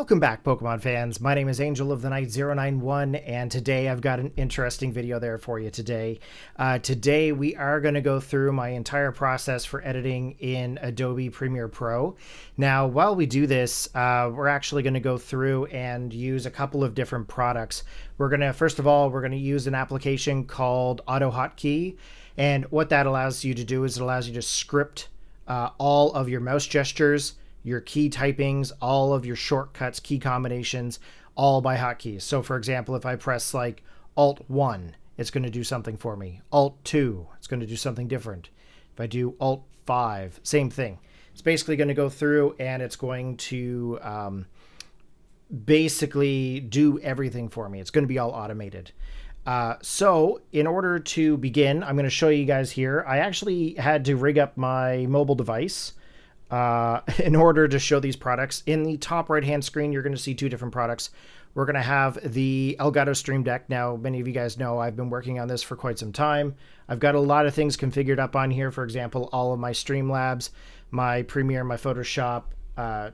Welcome back, Pokemon fans. My name is Angel of the Night 091, and today I've got an interesting video there for you today. Today we are going to go through my entire process for editing in Adobe Premiere Pro. Now, while we do this, we're actually going to go through and use a couple of different products. First of all, we're going to use an application called AutoHotKey, and what that allows you to do is it allows you to script all of your mouse gestures, your key typings, all of your shortcuts, key combinations, all by hotkeys. So for example, if I press like Alt 1, it's going to do something for me. Alt 2, it's going to do something different. If I do Alt 5, same thing. It's basically going to go through and it's going to basically do everything for me. It's going to be all automated. So in order to begin, I'm going to show you guys here. I actually had to rig up my mobile device in order to show these products. In the top right hand screen, you're going to see two different products. We're going to have the Elgato Stream Deck. Now, many of you guys know I've been working on this for quite some time. I've got a lot of things configured up on here. For example, all of my Streamlabs, my Premiere, my Photoshop,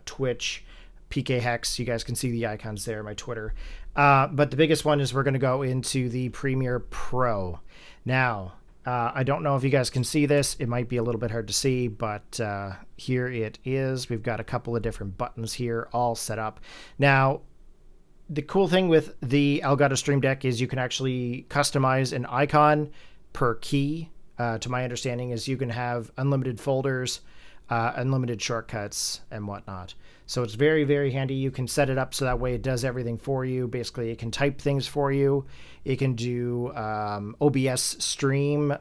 Twitch, PK Hex. You guys can see the icons there, my Twitter. But the biggest one is we're going to go into the Premiere Pro. Now, I don't know if you guys can see this. It might be a little bit hard to see, but here it is. We've got a couple of different buttons here all set up. Now, the cool thing with the Elgato Stream Deck is you can actually customize an icon per key. To my understanding is you can have unlimited folders, unlimited shortcuts and whatnot. So it's very, very handy. You can set it up so that way it does everything for you. Basically, it can type things for you. It can do OBS stream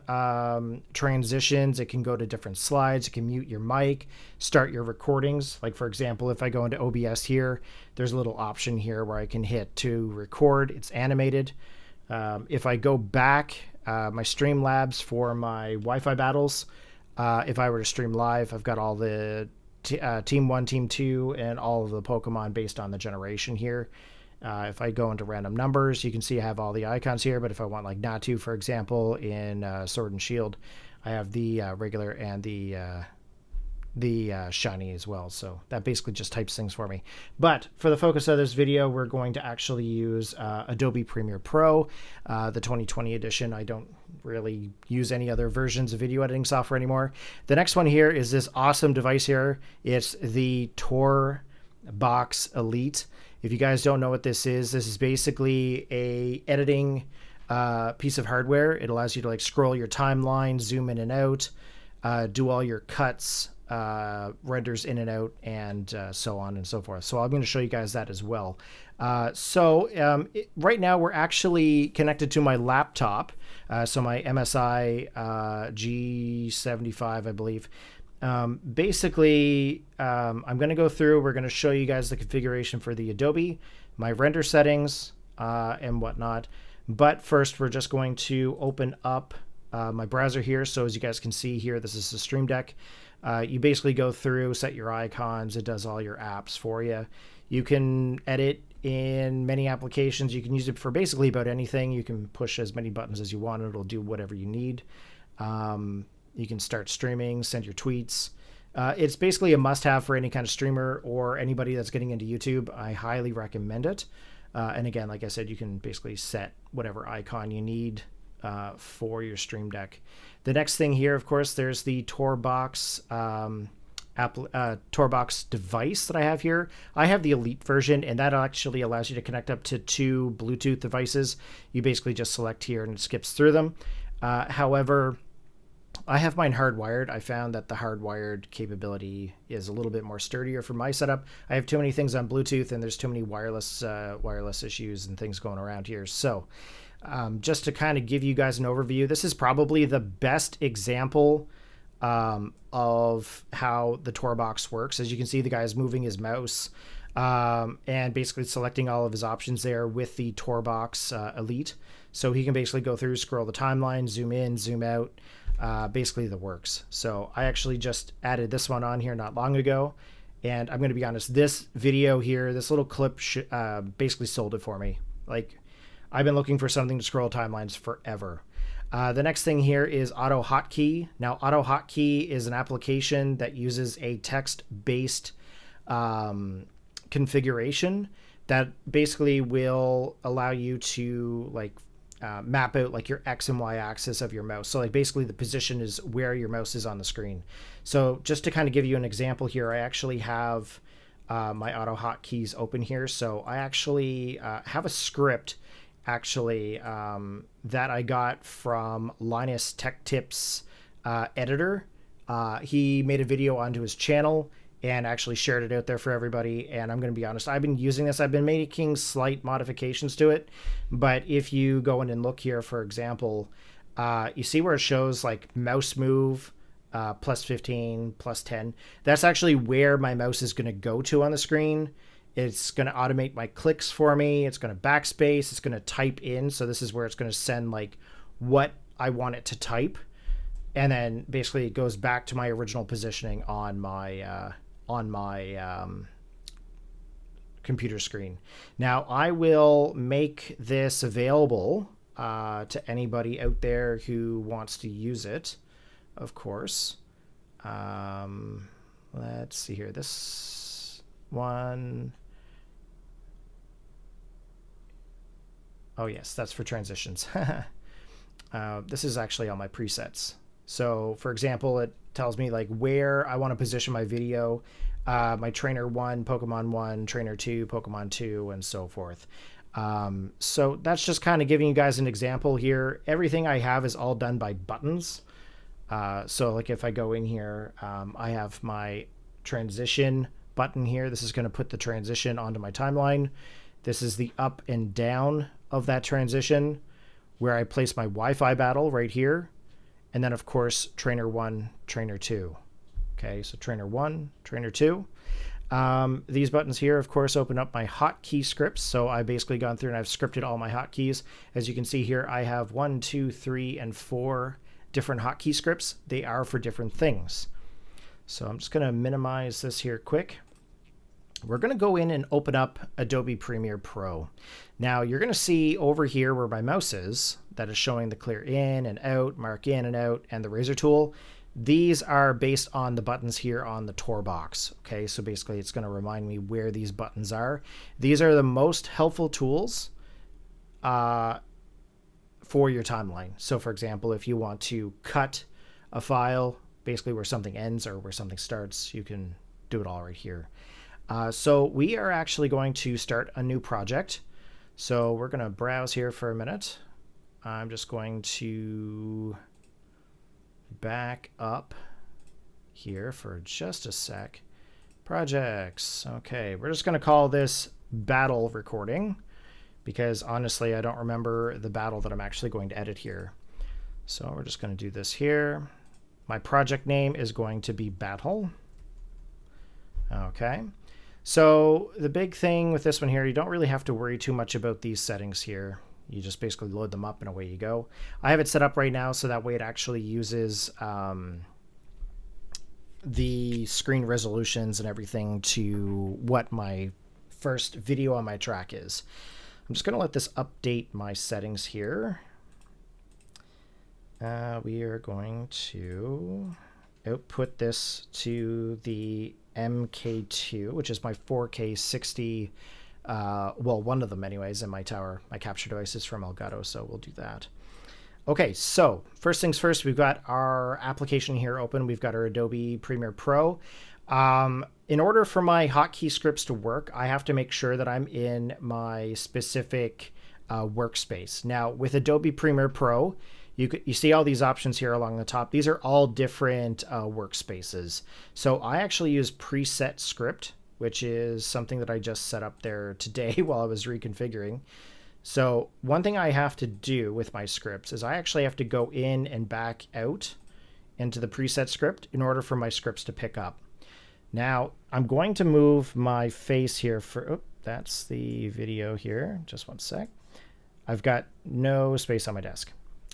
transitions. It can go to different slides. It can mute your mic, start your recordings. Like, for example, if I go into OBS here, there's a little option here where I can hit to record. It's animated. If I go back, my Streamlabs for my Wi-Fi battles, if I were to stream live, I've got all the Team 1, Team 2, and all of the Pokemon based on the generation here. If I go into random numbers, you can see I have all the icons here, but if I want like Natu, for example, in Sword and Shield, I have the regular and the shiny as well. So that basically just types things for me. But for the focus of this video, we're going to actually use Adobe Premiere Pro, the 2020 edition. I don't really use any other versions of video editing software anymore. The next one here is this awesome device here. It's the Tourbox Elite. If you guys don't know what this is basically a editing piece of hardware. It allows you to like scroll your timeline, zoom in and out, do all your cuts, renders in and out, and so on and so forth. So I'm going to show you guys that as well. Right now we're actually connected to my laptop. So my MSI G75, I believe. Basically, I'm going to go through. We're going to show you guys the configuration for the Adobe, my render settings, and whatnot. But first, we're just going to open up my browser here. So as you guys can see here, this is the Stream Deck. You basically go through, set your icons. It does all your apps for you. You can edit in many applications. You can use it for basically about anything. You can push as many buttons as you want. It'll do whatever you need. You can start streaming, send your tweets. It's basically a must-have for any kind of streamer or anybody that's getting into YouTube. I highly recommend it. And again, like I said, you can basically set whatever icon you need for your Stream Deck. The next thing here, of course, there's the Tourbox Tourbox device that I have here. I have the Elite version, and that actually allows you to connect up to 2 Bluetooth devices. You basically just select here and it skips through them. However, I have mine hardwired. I found that the hardwired capability is a little bit more sturdier for my setup. I have too many things on Bluetooth, and there's too many wireless issues and things going around here. So just to kind of give you guys an overview, this is probably the best example of how the Tourbox works. As you can see, the guy is moving his mouse and basically selecting all of his options there with the Tourbox Elite. So he can basically go through, scroll the timeline, zoom in, zoom out, basically the works. So I actually just added this one on here not long ago. And I'm going to be honest, this video here, this little clip basically sold it for me. Like, I've been looking for something to scroll timelines forever. The next thing here is AutoHotKey. Now, AutoHotKey is an application that uses a text-based configuration that basically will allow you to like map out like your X and Y axis of your mouse. So like basically the position is where your mouse is on the screen. So just to kind of give you an example here, I actually have my AutoHotkeys open here. So I actually have a script actually that I got from Linus Tech Tips editor. He made a video onto his channel and actually shared it out there for everybody. And I'm going to be honest, I've been using this. I've been making slight modifications to it. But if you go in and look here, for example, you see where it shows like mouse move, plus 15, plus 10. That's actually where my mouse is going to go to on the screen. It's going to automate my clicks for me. It's going to backspace. It's going to type in. So this is where it's going to send like what I want it to type. And then basically it goes back to my original positioning on my computer screen. Now I will make this available to anybody out there who wants to use it, of course. Let's see here. This one. Oh yes, that's for transitions. This is actually all my presets. So for example, it tells me like where I want to position my video, my trainer 1, Pokemon 1, trainer 2, Pokemon 2, and so forth. So that's just kind of giving you guys an example here. Everything I have is all done by buttons. So like if I go in here, I have my transition button here. This is going to put the transition onto my timeline. This is the up and down of that transition where I place my Wi-Fi battle right here. And then of course, trainer 1, trainer 2. Okay, so trainer 1, trainer 2. These buttons here, of course, open up my hotkey scripts. So I've basically gone through and I've scripted all my hotkeys. As you can see here, I have 1, 2, 3, and 4 different hotkey scripts. They are for different things. So I'm just going to minimize this here quick. We're going to go in and open up Adobe Premiere Pro. Now you're going to see over here where my mouse is, that is showing the clear in and out, mark in and out, and the razor tool. These are based on the buttons here on the Tourbox. Okay, so basically it's going to remind me where these buttons are. These are the most helpful tools for your timeline. So for example, if you want to cut a file, basically where something ends or where something starts, you can do it all right here. So we are actually going to start a new project. So we're going to browse here for a minute. I'm just going to back up here for just a sec. Projects. Okay, we're just going to call this battle recording because honestly, I don't remember the battle that I'm actually going to edit here. So we're just going to do this here. My project name is going to be battle. Okay. So the big thing with this one here, you don't really have to worry too much about these settings here. You just basically load them up and away you go. I have it set up right now so that way it actually uses the screen resolutions and everything to what my first video on my track is. I'm just going to let this update my settings here. We are going to output this to the MK2, which is my 4K 60, well, one of them anyways in my tower. My capture device is from Elgato, so we'll do that. Okay, so first things first, we've got our application here open. We've got our Adobe Premiere Pro. In order for my hotkey scripts to work, I have to make sure that I'm in my specific workspace. Now, with Adobe Premiere Pro, you see all these options here along the top. These are all different workspaces. So I actually use preset script, which is something that I just set up there today while I was reconfiguring. So one thing I have to do with my scripts is I actually have to go in and back out into the preset script in order for my scripts to pick up. Now I'm going to move my face here for, oh, that's the video here. Just one sec. I've got no space on my desk.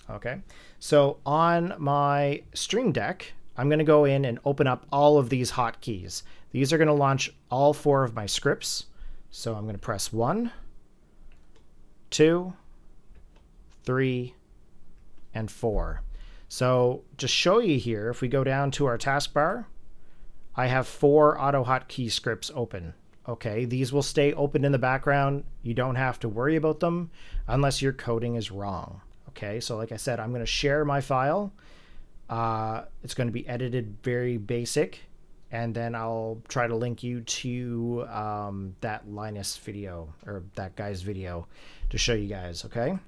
Okay, so on my Stream Deck, I'm going to go in and open up all of these hotkeys. These are going to launch all 4 of my scripts. So I'm going to press 1, 2, 3, and 4. So just show you here, if we go down to our taskbar, I have 4 AutoHotKey scripts open. Okay, these will stay open in the background. You don't have to worry about them unless your coding is wrong. Okay, so like I said, I'm going to share my file. It's going to be edited very basic, and then I'll try to link you to that Linus video, or that guy's video, to show you guys. Okay,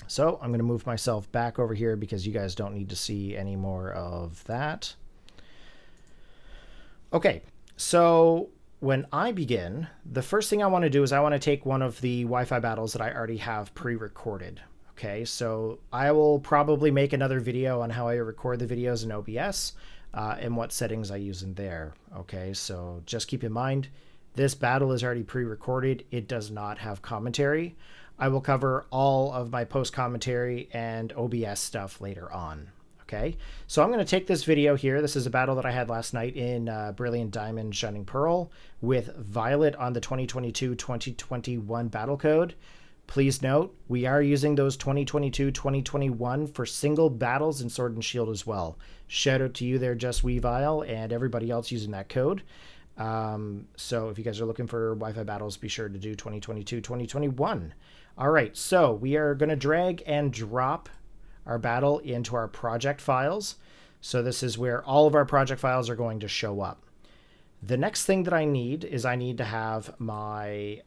so I'm going to move myself back over here because you guys don't need to see any more of that. Okay, so when I begin, the first thing I want to do is I want to take one of the Wi-Fi battles that I already have pre-recorded. Okay, so I will probably make another video on how I record the videos in OBS and what settings I use in there. Okay, so just keep in mind, this battle is already pre-recorded. It does not have commentary. I will cover all of my post-commentary and OBS stuff later on. Okay, so I'm going to take this video here. This is a battle that I had last night in Brilliant Diamond Shining Pearl with Violet on the 2022-2021 battle code. Please note, we are using those 2022-2021 for single battles in Sword and Shield as well. Shout out to you there, Just Weavile, and everybody else using that code. So if you guys are looking for Wi-Fi battles, be sure to do 2022-2021. All right, so we are going to drag and drop our battle into our project files. So this is where all of our project files are going to show up. The next thing that I need is I need to have my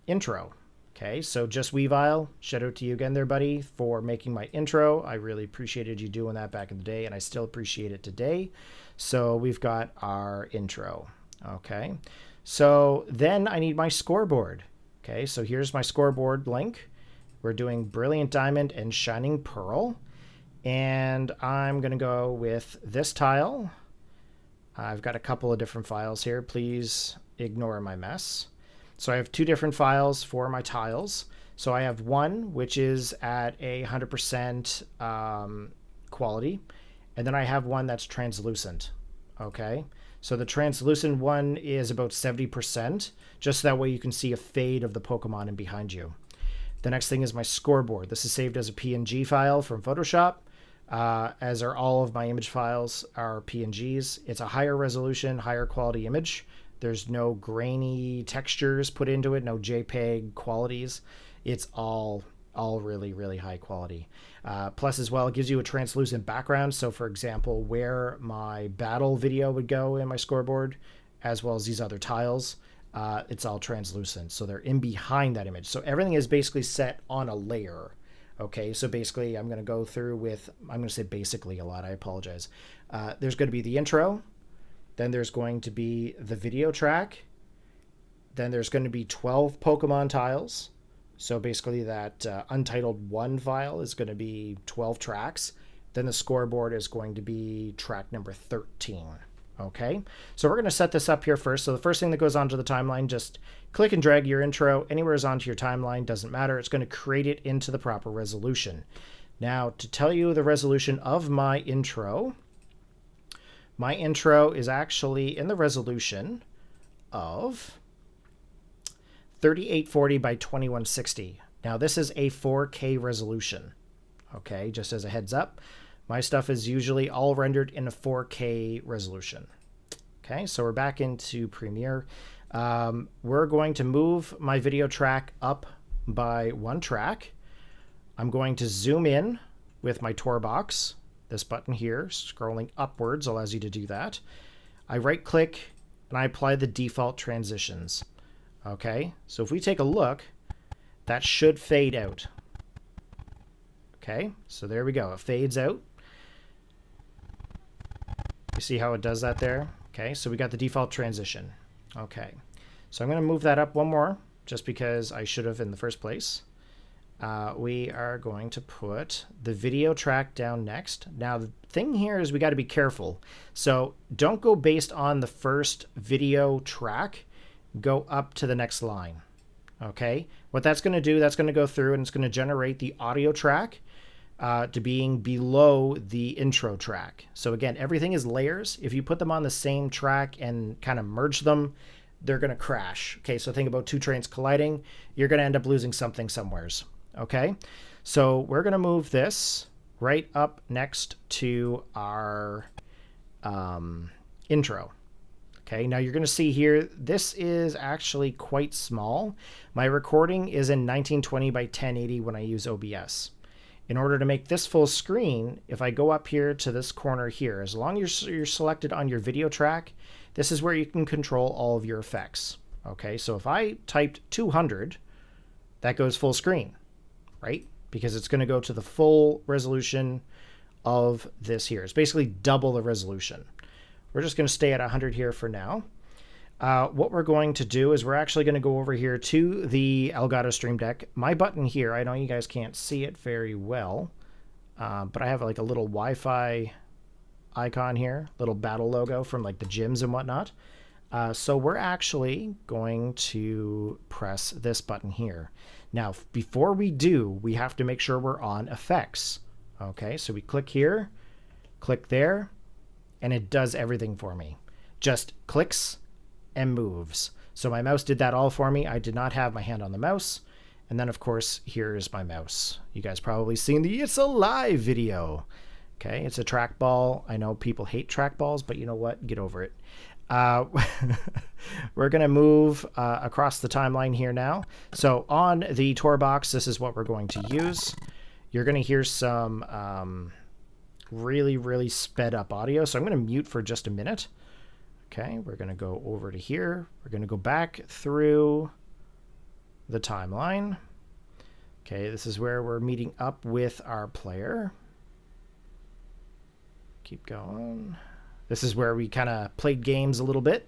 intro. Okay, so Just Weavile, shout out to you again there, buddy, for making my intro. I really appreciated you doing that back in the day, and I still appreciate it today. So we've got our intro. Okay, so then I need my scoreboard. Okay, so here's my scoreboard link. We're doing Brilliant Diamond and Shining Pearl. And I'm going to go with this tile. I've got a couple of different files here. Please ignore my mess. So I have two different files for my tiles. So I have one which is at 100% quality. And then I have one that's translucent. Okay. So the translucent one is about 70%. Just that way you can see a fade of the Pokemon in behind you. The next thing is my scoreboard. This is saved as a PNG file from Photoshop, as are all of my image files are PNGs. It's a higher resolution, higher quality image. There's no grainy textures put into it, no JPEG qualities. It's all really, really high quality. Plus as well, it gives you a translucent background. So for example, where my battle video would go in my scoreboard, as well as these other tiles, it's all translucent, so they're in behind that image. So everything is basically set on a layer. Okay, so basically I'm going to go through with, I'm going to say basically a lot, I apologize. There's going to be the intro, then there's going to be the video track, then there's going to be 12 Pokemon tiles. So basically that Untitled 1 file is going to be 12 tracks. Then the scoreboard is going to be track number 13. Okay, so we're going to set this up here first. So the first thing that goes onto the timeline, just click and drag your intro anywhere onto your timeline, doesn't matter. It's going to create it into the proper resolution. Now, to tell you the resolution of my intro is actually in the resolution of 3840 by 2160. Now, this is a 4K resolution. Okay, just as a heads up. My stuff is usually all rendered in a 4K resolution. Okay, so we're back into Premiere. We're going to move my video track up by one track. I'm going to zoom in with my Tourbox. This button here, scrolling upwards, allows you to do that. I right click and I apply the default transitions. Okay, so if we take a look, that should fade out. Okay, so there we go. It fades out. You see how it does that there? Okay, so we got the default transition. Okay, so I'm going to move that up one more, just because I should have in the first place. We are going to put the video track down next. Now, the thing here is we got to be careful. So don't go based on the first video track. Go up to the next line. Okay, what that's going to do, that's going to go through and it's going to generate the audio track to being below the intro track. So again, everything is layers. If you put them on the same track and kind of merge them, they're going to crash. Okay, so think about two trains colliding. You're going to end up losing something somewheres. Okay, so we're going to move this right up next to our intro. Okay, now you're going to see here, this is actually quite small. My recording is in 1920 by 1080 when I use OBS. In order to make this full screen, if I go up here to this corner here, as long as you're selected on your video track, this is where you can control all of your effects. Okay, so if I typed 200, that goes full screen, right? Because it's going to go to the full resolution of this here. It's basically double the resolution. We're just going to stay at 100 here for now. What we're going to do is we're actually going to go over here to the Elgato Stream Deck. My button here, I know you guys can't see it very well, but I have like a little Wi-Fi icon here, little battle logo from like the gyms and whatnot. So we're actually going to press this button here. Now, before we do, we have to make sure we're on effects. Okay, so we click here, click there, and it does everything for me. Just clicks and moves. So my mouse did that all for me. I did not have my hand on the mouse. And then, of course, here is my mouse. You guys probably seen the It's Alive video. Okay, it's a trackball. I know people hate trackballs, but you know what? Get over it. We're going to move across the timeline here now. So on the Tourbox, this is what we're going to use. You're going to hear some really sped up audio. So I'm going to mute for just a minute. Okay, we're going to go over to here. We're going to go back through the timeline. Okay, this is where we're meeting up with our player. Keep going. This is where we kind of played games a little bit.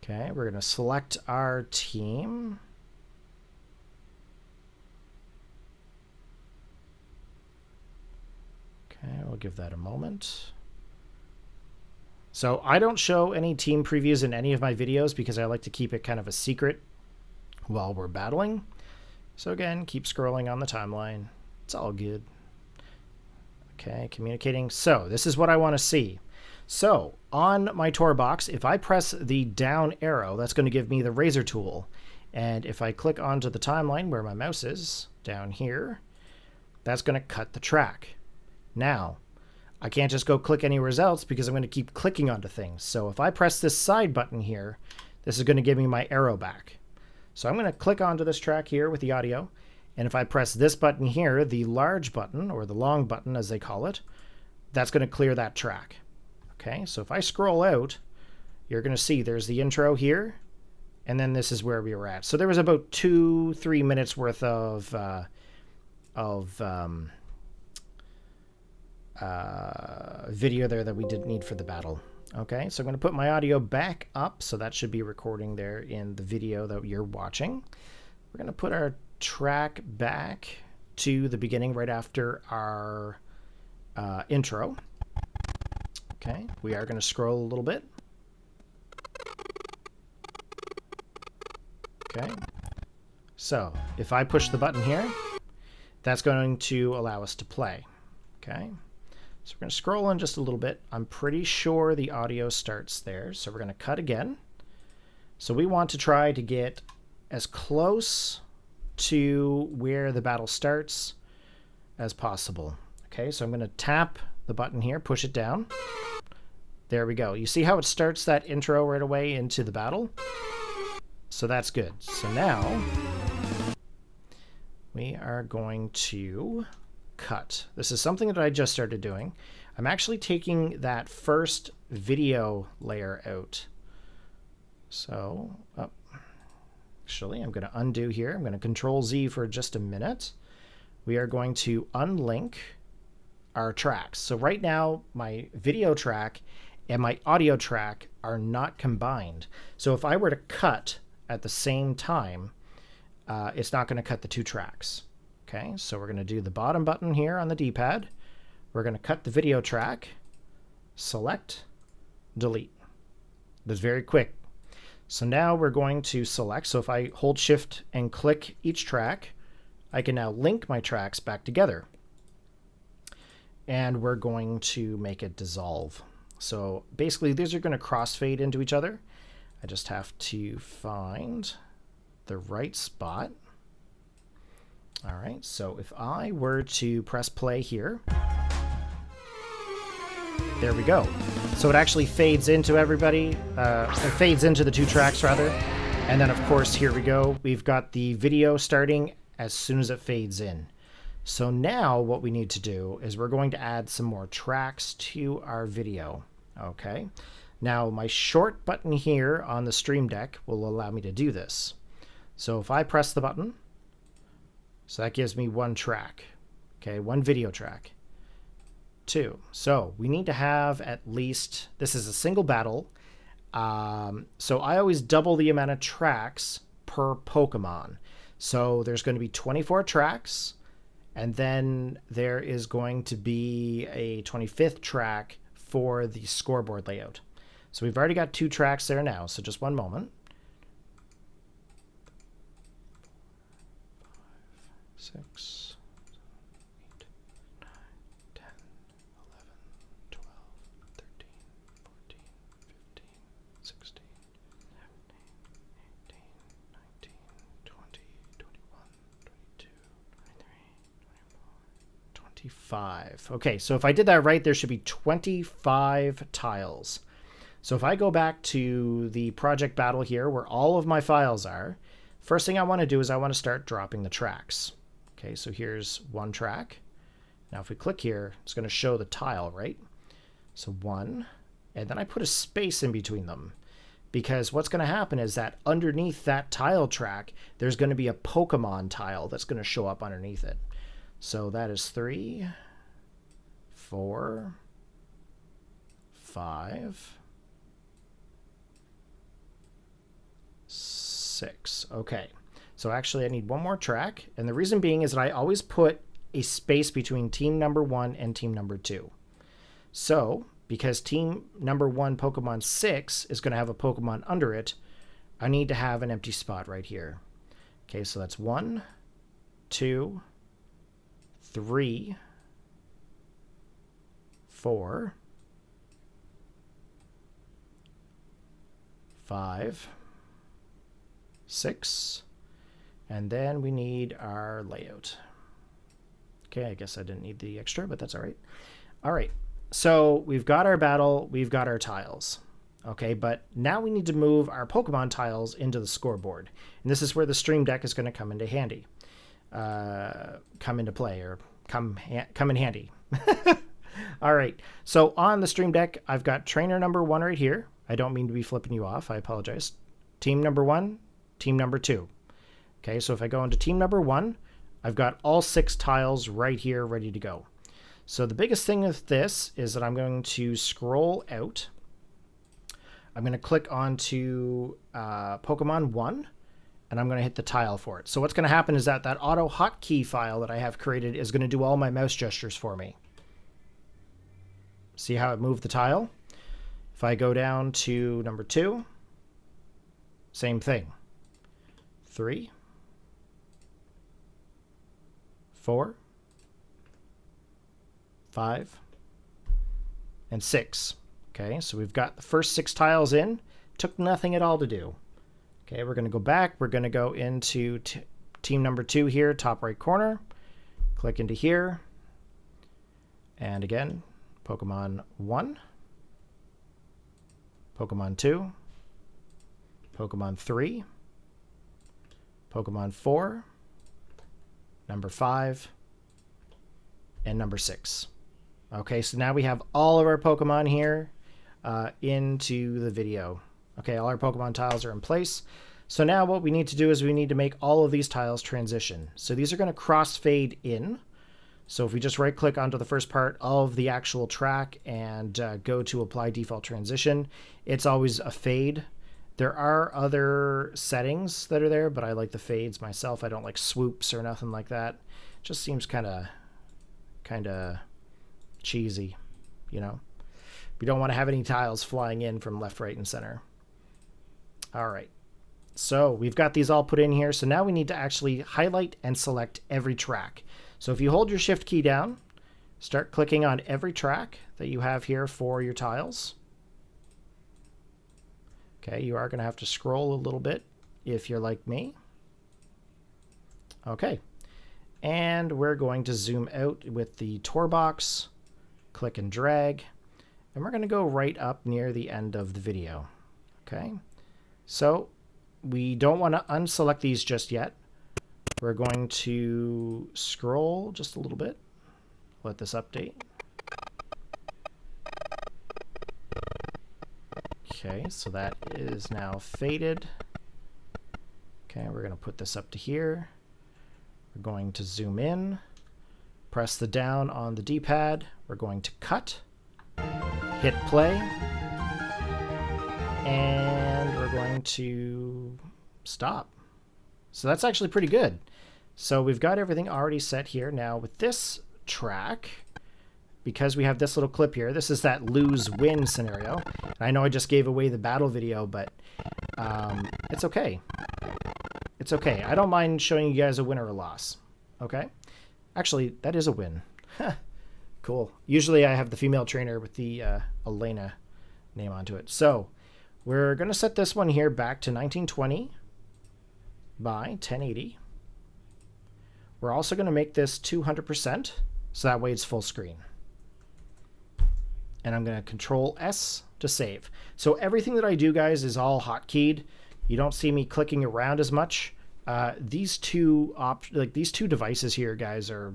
Okay, we're going to select our team. Okay, we'll give that a moment. So I don't show any team previews in any of my videos because I like to keep it kind of a secret while we're battling. So again, keep scrolling on the timeline. It's all good. Okay, communicating. So this is what I want to see. So on my Tourbox, if I press the down arrow, that's going to give me the razor tool. And if I click onto the timeline where my mouse is, down here, that's going to cut the track. Now, I can't just go click anywhere else because I'm going to keep clicking onto things. So if I press this side button here, this is going to give me my arrow back. So I'm going to click onto this track here with the audio. And if I press this button here, the large button, or the long button as they call it, that's going to clear that track. Okay, so if I scroll out, you're going to see there's the intro here, and then this is where we were at. So there was about 2-3 minutes worth of video there that we didn't need for the battle. Okay, so I'm going to put my audio back up, so that should be recording there in the video that you're watching. We're going to put our track back to the beginning right after our intro. Okay, we are going to scroll a little bit. Okay, so if I push the button here, that's going to allow us to play. Okay, so we're going to scroll in just a little bit. I'm pretty sure the audio starts there, so we're going to cut again. So we want to try to get as close to where the battle starts as possible. Okay, so I'm going to tap the button here, push it down. There we go. You see how it starts that intro right away into the battle? So that's good. So now we are going to cut. This is something that I just started doing. I'm actually taking that first video layer out. So, actually, I'm going to undo here. I'm going to Control Z for just a minute. We are going to unlink our tracks. So right now, my video track and my audio track are not combined. So if I were to cut at the same time, it's not going to cut the two tracks. Okay, so we're going to do the bottom button here on the D-pad. We're going to cut the video track, select, delete. That's very quick. So now we're going to select. So if I hold Shift and click each track, I can now link my tracks back together. And we're going to make it dissolve. So basically these are going to crossfade into each other. I just have to find the right spot. All right, so if I were to press play here, There we go. So it actually fades into everybody. It fades into the 2 tracks rather. And then of course, here we go. We've got the video starting as soon as it fades in. So now what we need to do is we're going to add some more tracks to our video. Okay. Now my short button here on the Stream Deck will allow me to do this. So if I press the button, so that gives me 1 track. Okay, 1 video track. 2. So we need to have at least, this is a single battle. So I always double the amount of tracks per Pokemon. So there's going to be 24 tracks, and then there is going to be a 25th track for the scoreboard layout. So we've already got 2 tracks there now, so just one moment. 5, 6, 7, 8, 9, 10, 11, 12, 13, 14, 15, 16, 17, 18, 19, 20, 21, 22, 23, 24, 25. Okay, so if I did that right, there should be 25 tiles. So if I go back to the project battle here where all of my files are, first thing I want to do is I want to start dropping the tracks. Okay, so here's 1 track. Now if we click here, it's going to show the tile, right? So 1, and then I put a space in between them, because what's going to happen is that underneath that tile track, there's going to be a Pokemon tile that's going to show up underneath it. So that is 3, 4, 5, 6. Okay. So actually I need 1 more track, and the reason being is that I always put a space between team number 1 and team number 2. So because team number 1 Pokemon 6 is going to have a Pokemon under it, I need to have an empty spot right here. Okay, so that's 1, 2, 3, 4, 5, 6, and then we need our layout. Okay, I guess I didn't need the extra, but that's all right. All right, so we've got our battle, we've got our tiles. Okay, but now we need to move our Pokemon tiles into the scoreboard. And this is where the Stream Deck is going to come into handy. Come into play, or come in handy. All right, so on the Stream Deck, I've got trainer number 1 right here. I don't mean to be flipping you off, I apologize. Team number 1, team number 2. Okay, so if I go into team number 1, I've got all 6 tiles right here ready to go. So the biggest thing with this is that I'm going to scroll out. I'm going to click onto Pokemon 1, and I'm going to hit the tile for it. So what's going to happen is that AutoHotKey file that I have created is going to do all my mouse gestures for me. See how it moved the tile? If I go down to number 2, same thing. 3, 4, 5, and 6. Okay, so we've got the first 6 tiles in. Took nothing at all to do. Okay, we're going to go back. We're going to go into team number 2 here, top right corner. Click into here. And again, Pokemon 1, Pokemon 2, Pokemon 3, Pokemon 4, number 5, and number 6. Okay, so now we have all of our Pokemon here into the video. Okay, all our Pokemon tiles are in place. So now what we need to do is we need to make all of these tiles transition. So these are going to crossfade in. So if we just right click onto the first part of the actual track and go to apply default transition, it's always a fade. There are other settings that are there, but I like the fades myself. I don't like swoops or nothing like that. It just seems kind of cheesy, you know. We don't want to have any tiles flying in from left, right, and center. All right. So we've got these all put in here. So now we need to actually highlight and select every track. So if you hold your shift key down, start clicking on every track that you have here for your tiles. Okay, you are going to have to scroll a little bit if you're like me. Okay, and we're going to zoom out with the Tourbox, click and drag, and we're going to go right up near the end of the video. Okay, so we don't want to unselect these just yet. We're going to scroll just a little bit, let this update. Okay, so that is now faded. Okay, we're going to put this up to here. We're going to zoom in, press the down on the D-pad. We're going to cut, hit play, and we're going to stop. So that's actually pretty good. So we've got everything already set here. Now with this track, because we have this little clip here, this is that lose-win scenario. I know I just gave away the battle video, but it's okay. It's okay. I don't mind showing you guys a win or a loss. Okay? Actually, that is a win. Cool. Usually I have the female trainer with the Elena name onto it. So we're going to set this one here back to 1920 by 1080. We're also going to make this 200%, so that way it's full screen. And I'm going to Control S to save. So everything that I do, guys, is all hotkeyed. You don't see me clicking around as much. These two devices here, guys, are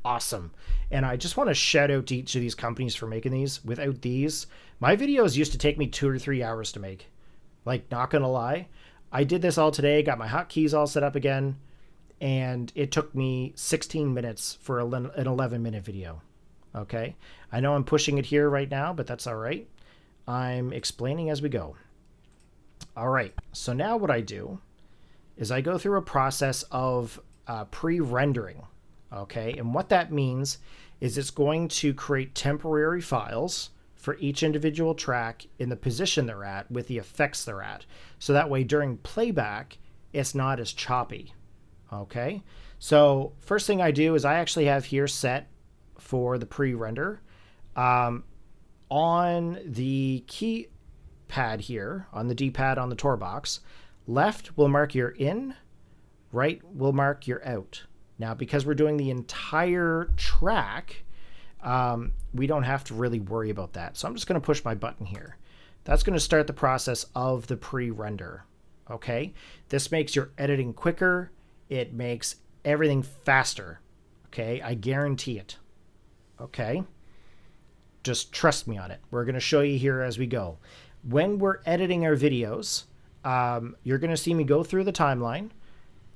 awesome. And I just want to shout out to each of these companies for making these. Without these, my videos used to take me 2 or 3 hours to make. Like, not gonna lie. I did this all today, got my hotkeys all set up again, and it took me 16 minutes for an 11-minute video. Okay? I know I'm pushing it here right now, but that's all right. I'm explaining as we go. All right, so now what I do is I go through a process of pre-rendering. Okay, and what that means is it's going to create temporary files for each individual track in the position they're at with the effects they're at. So that way during playback, it's not as choppy. Okay, so first thing I do is I actually have here set for the pre-render. On the keypad here, on the D-pad on the Tourbox, left will mark your in, right will mark your out. Now, because we're doing the entire track, we don't have to really worry about that. So I'm just going to push my button here. That's going to start the process of the pre-render. Okay, this makes your editing quicker. It makes everything faster. Okay, I guarantee it. Okay, just trust me on it. We're going to show you here as we go. When we're editing our videos, you're going to see me go through the timeline,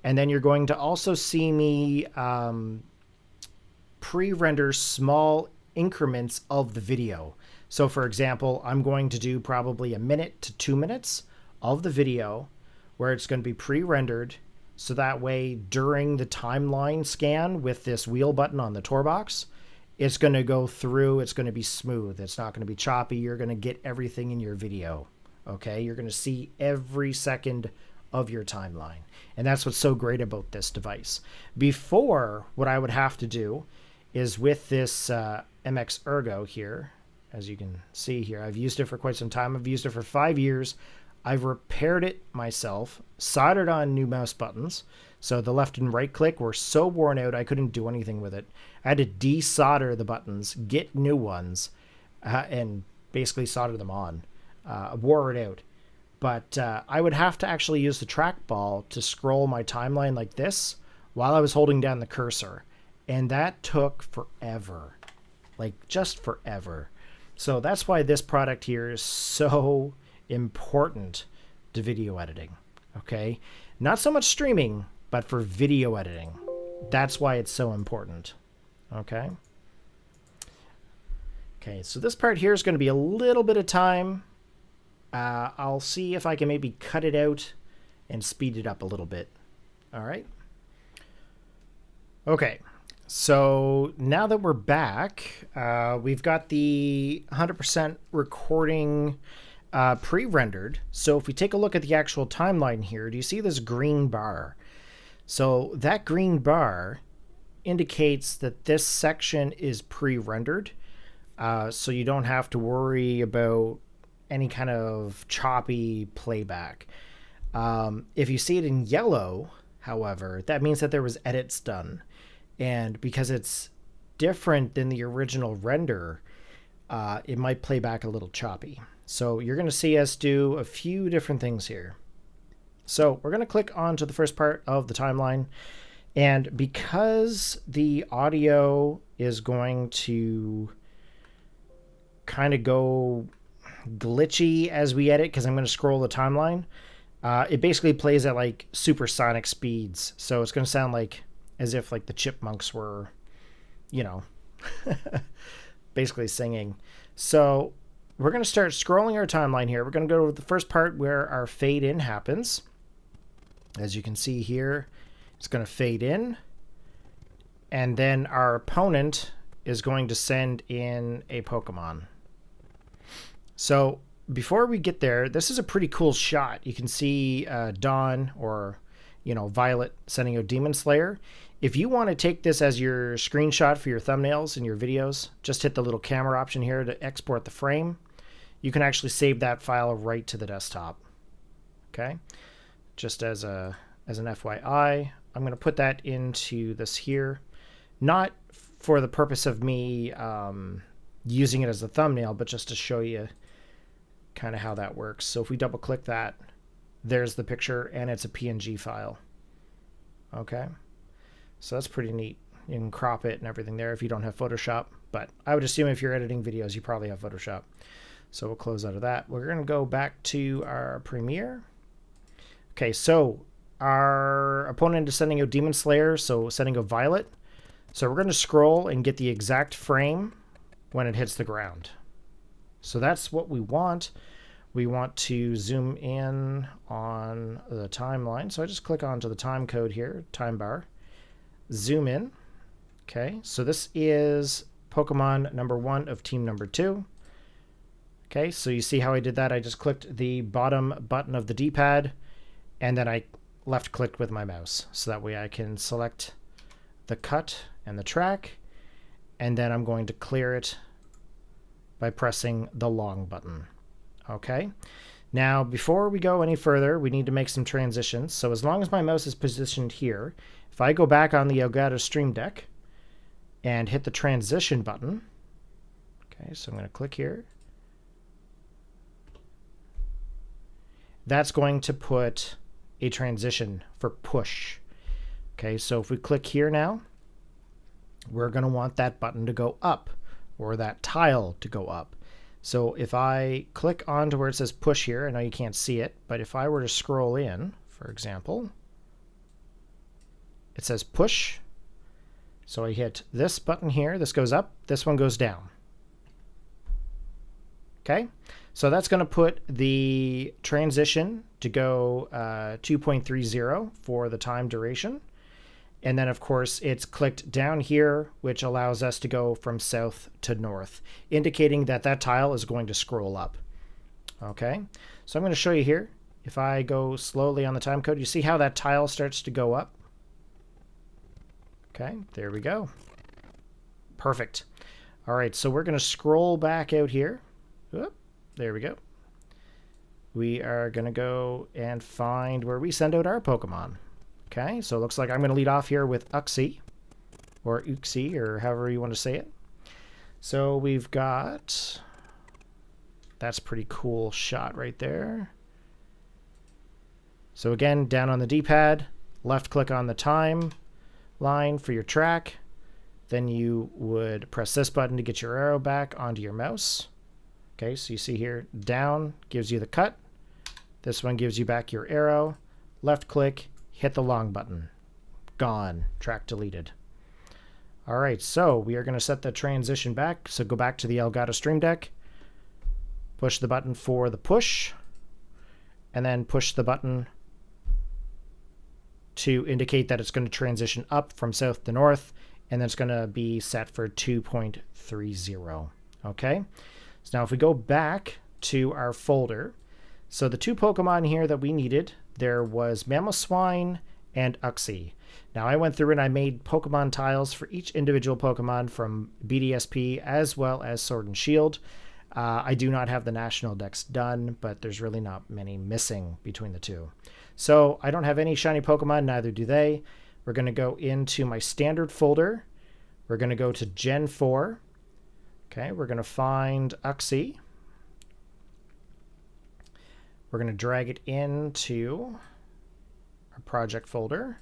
and then you're going to also see me pre-render small increments of the video. So for example, I'm going to do probably 1 minute to 2 minutes of the video where it's going to be pre-rendered. So that way during the timeline scan with this wheel button on the Tourbox, it's going to go through, it's going to be smooth. It's not going to be choppy. You're going to get everything in your video. Okay. You're going to see every second of your timeline. And that's what's so great about this device. Before, what I would have to do is with this MX Ergo here, as you can see here, I've used it for quite some time. I've used it for 5 years. I've repaired it myself, soldered on new mouse buttons. So the left and right click were so worn out, I couldn't do anything with it. I had to desolder the buttons, get new ones, and basically solder them on. Wore it out. But I would have to actually use the trackball to scroll my timeline like this while I was holding down the cursor. And that took forever. Like, just forever. So that's why this product here is so important to video editing. Okay? Not so much streaming, but for video editing. That's why it's so important. Okay? Okay, so this part here is going to be a little bit of time. I'll see if I can maybe cut it out and speed it up a little bit. All right. Okay. So now that we're back, we've got the 100% recording pre-rendered. So if we take a look at the actual timeline here, do you see this green bar? So that green bar indicates that this section is pre-rendered. So you don't have to worry about any kind of choppy playback. If you see it in yellow, however, that means that there was edits done. And because it's different than the original render, it might play back a little choppy. So you're going to see us do a few different things here. So we're going to click onto the first part of the timeline. And because the audio is going to kind of go glitchy as we edit, because I'm going to scroll the timeline, it basically plays at like supersonic speeds. So it's going to sound like as if like the chipmunks were, you know, basically singing. So we're going to start scrolling our timeline here. We're going to go to the first part where our fade in happens. As you can see here, it's going to fade in. And then our opponent is going to send in a Pokemon. So before we get there, this is a pretty cool shot. You can see Dawn, or, you know, Violet, sending a Demon Slayer. If you want to take this as your screenshot for your thumbnails and your videos, just hit the little camera option here to export the frame. You can actually save that file right to the desktop. Okay, just as an FYI, I'm going to put that into this here, not for the purpose of me using it as a thumbnail, but just to show you kind of how that works. So if we double click that, there's the picture, and it's a PNG file. Okay, so that's pretty neat. You can crop it and everything there if you don't have Photoshop, but I would assume if you're editing videos, you probably have Photoshop. So we'll close out of that. We're going to go back to our Premiere. Okay, so our opponent is sending a Demon Slayer, so sending a Violet. So we're going to scroll and get the exact frame when it hits the ground. So that's what we want. We want to zoom in on the timeline. So I just click onto the time code here, time bar, zoom in. Okay, so this is Pokemon number 1 of team number 2. Okay, so you see how I did that? I just clicked the bottom button of the D-pad, and then I left clicked with my mouse. So that way I can select the cut and the track, and then I'm going to clear it by pressing the long button. Okay, now before we go any further, we need to make some transitions. So as long as my mouse is positioned here, if I go back on the Elgato Stream Deck and hit the transition button, okay, so I'm going to click here. That's going to put a transition for push. Okay, so if we click here now, we're going to want that button to go up, or that tile to go up. So if I click on to where it says push here, I know you can't see it, but if I were to scroll in, for example, it says push. So I hit this button here, this goes up, this one goes down. Okay, so that's going to put the transition to go 2.30 for the time duration. And then, of course, it's clicked down here, which allows us to go from south to north, indicating that that tile is going to scroll up. Okay, so I'm going to show you here. If I go slowly on the time code, you see how that tile starts to go up? Okay, there we go. Perfect. All right, so we're going to scroll back out here. Oop, there we go. We are going to go and find where we send out our Pokemon. Okay, so it looks like I'm going to lead off here with Uxie, or Uxie, or however you want to say it. So we've got, that's a pretty cool shot right there. So again, down on the D-pad, left click on the time line for your track. Then you would press this button to get your arrow back onto your mouse. Okay, so you see here, down gives you the cut. This one gives you back your arrow. Left click, hit the long button. Gone. Track deleted. All right, so we are going to set the transition back. So go back to the Elgato Stream Deck. Push the button for the push. And then push the button to indicate that it's going to transition up from south to north. And then it's going to be set for 2.30. Okay? So now if we go back to our folder, so the two Pokemon here that we needed, there was Mamoswine and Uxie. Now I went through and I made Pokemon tiles for each individual Pokemon from BDSP as well as Sword and Shield. I do not have the national decks done, but there's really not many missing between the two. So I don't have any shiny Pokemon, neither do they. We're going to go into my standard folder. We're going to go to Gen 4, Okay, we're going to find Hotkey. We're going to drag it into our project folder.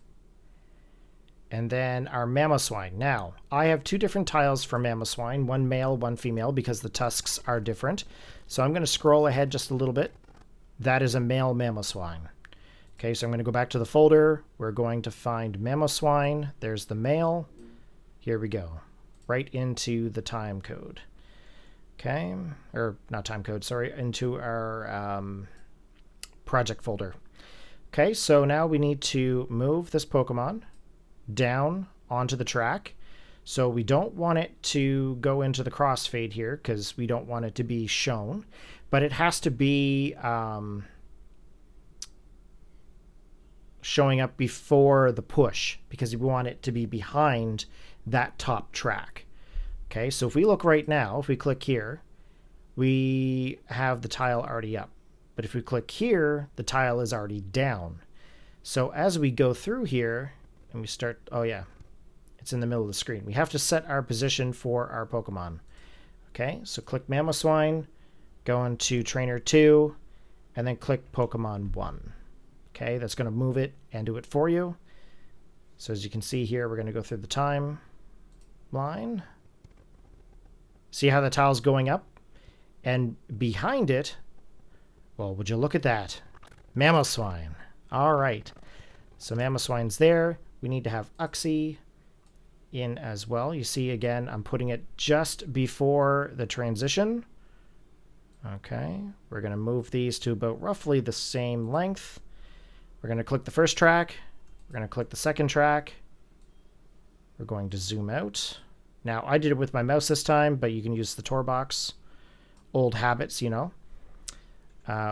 And then our Mamoswine. Now, I have two different tiles for Mamoswine, one male, one female, because the tusks are different. So I'm going to scroll ahead just a little bit. That is a male Mamoswine. Okay, so I'm going to go back to the folder. We're going to find Mamoswine. There's the male. Here we go. Right into the time code. Okay, or not time code, sorry, into our project folder. Okay, so now we need to move this Pokemon down onto the track. So we don't want it to go into the crossfade here because we don't want it to be shown, but it has to be showing up before the push because we want it to be behind that top track. Okay, so if we look right now, if we click here, we have the tile already up. But if we click here, the tile is already down. So as we go through here, and we start, oh yeah, it's in the middle of the screen. We have to set our position for our Pokemon. Okay, so click Mamoswine, go into Trainer 2, and then click Pokemon 1. Okay, that's going to move it and do it for you. So as you can see here, we're going to go through the timeline. See how the tile's going up? And behind it, well, would you look at that? Mamoswine. All right. So Mamoswine's there. We need to have Hotkey in as well. You see, again, I'm putting it just before the transition. Okay. We're going to move these to about roughly the same length. We're going to click the first track. We're going to click the second track. We're going to zoom out. Now, I did it with my mouse this time, but you can use the Tourbox. Old habits, you know.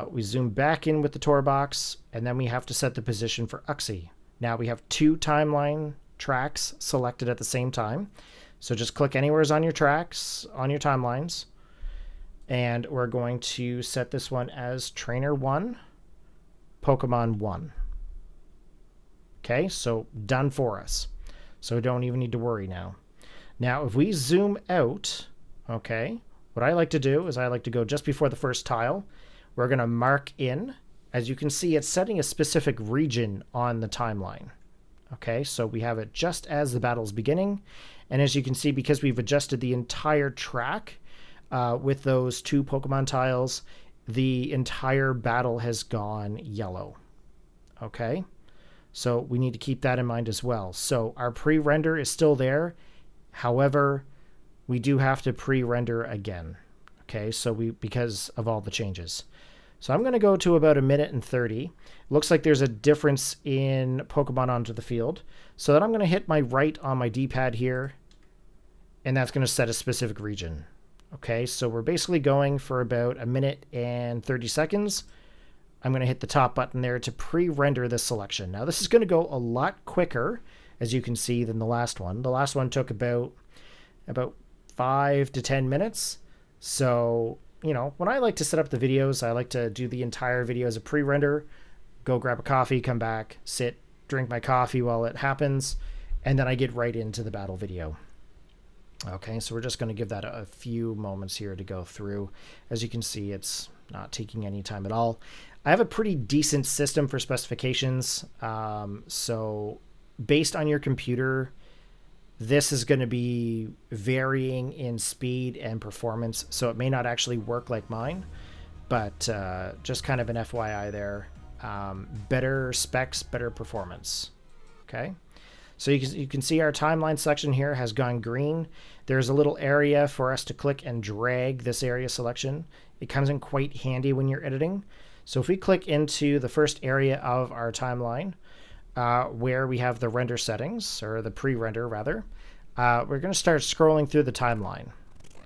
We zoom back in with the Tourbox, and then we have to set the position for Hotkey. Now we have two timeline tracks selected at the same time. So just click anywhere on your tracks, on your timelines, and we're going to set this one as Trainer 1, Pokemon 1. Okay, so done for us. So we don't even need to worry now. Now, if we zoom out, okay, what I like to do is I like to go just before the first tile. We're going to mark in. As you can see, it's setting a specific region on the timeline. Okay, so we have it just as the battle's beginning. And as you can see, because we've adjusted the entire track with those two Pokemon tiles, the entire battle has gone yellow. Okay, so we need to keep that in mind as well. So our pre-render is still there. However, we do have to pre-render again. Okay, so because of all the changes. So I'm going to go to about 1:30. Looks like there's a difference in Pokemon onto the field. So then I'm going to hit my right on my D-pad here, and that's going to set a specific region. Okay, so we're basically going for about 1:30. I'm going to hit the top button there to pre-render this selection. Now this is going to go a lot quicker, as you can see, than the last one. The last one took about 5 to 10 minutes. So, you know, when I like to set up the videos, I like to do the entire video as a pre-render, go grab a coffee, come back, sit, drink my coffee while it happens, and then I get right into the battle video. Okay, so we're just going to give that a few moments here to go through. As you can see, it's not taking any time at all. I have a pretty decent system for specifications. So based on your computer, this is going to be varying in speed and performance, so it may not actually work like mine, but just kind of an FYI there. Better specs, better performance. Okay, so you can see our timeline selection here has gone green. There's a little area for us to click and drag this area selection. It comes in quite handy when you're editing. So if we click into the first area of our timeline, where we have the render settings, or the pre-render rather, we're going to start scrolling through the timeline.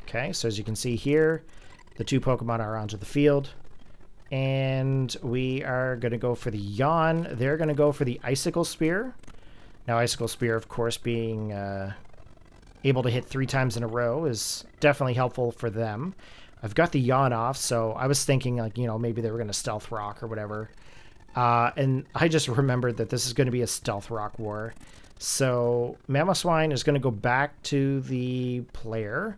Okay, so as you can see here, the two Pokemon are onto the field, and we are going to go for the Yawn. They're going to go for the Icicle Spear. Now, Icicle Spear, of course, being able to hit 3 times in a row is definitely helpful for them. I've got the Yawn off, so I was thinking, like, you know, maybe they were going to Stealth Rock or whatever. And I just remembered that this is going to be a Stealth Rock war. So Mamoswine is going to go back to the player,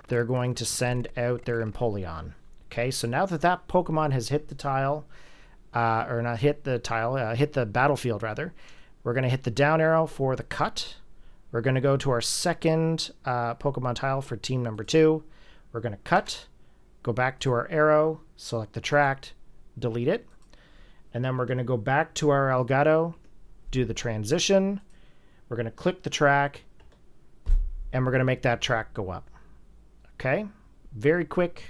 they're going to send out their Empoleon. Okay, so now that that Pokemon has hit the tile, or not hit the tile, hit the battlefield rather, we're going to hit the down arrow for the cut. We're going to go to our second Pokemon tile for team number 2. We're going to cut, go back to our arrow, select the track, delete it. And then we're going to go back to our Elgato, do the transition. We're going to click the track, and we're going to make that track go up. Okay, very quick.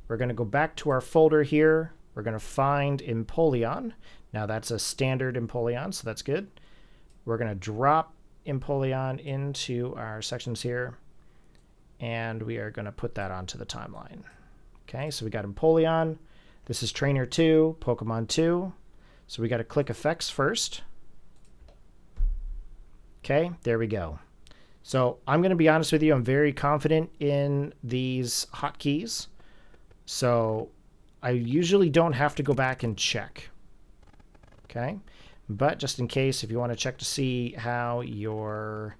We're going to go back to our folder here. We're going to find Empoleon. Now that's a standard Empoleon, so that's good. We're going to drop Empoleon into our sections here, and we are going to put that onto the timeline. Okay, so we got Empoleon. This is Trainer 2, Pokemon 2. So we got to click Effects first. Okay, there we go. So I'm going to be honest with you, I'm very confident in these hotkeys. So I usually don't have to go back and check. Okay, but just in case, if you want to check to see how your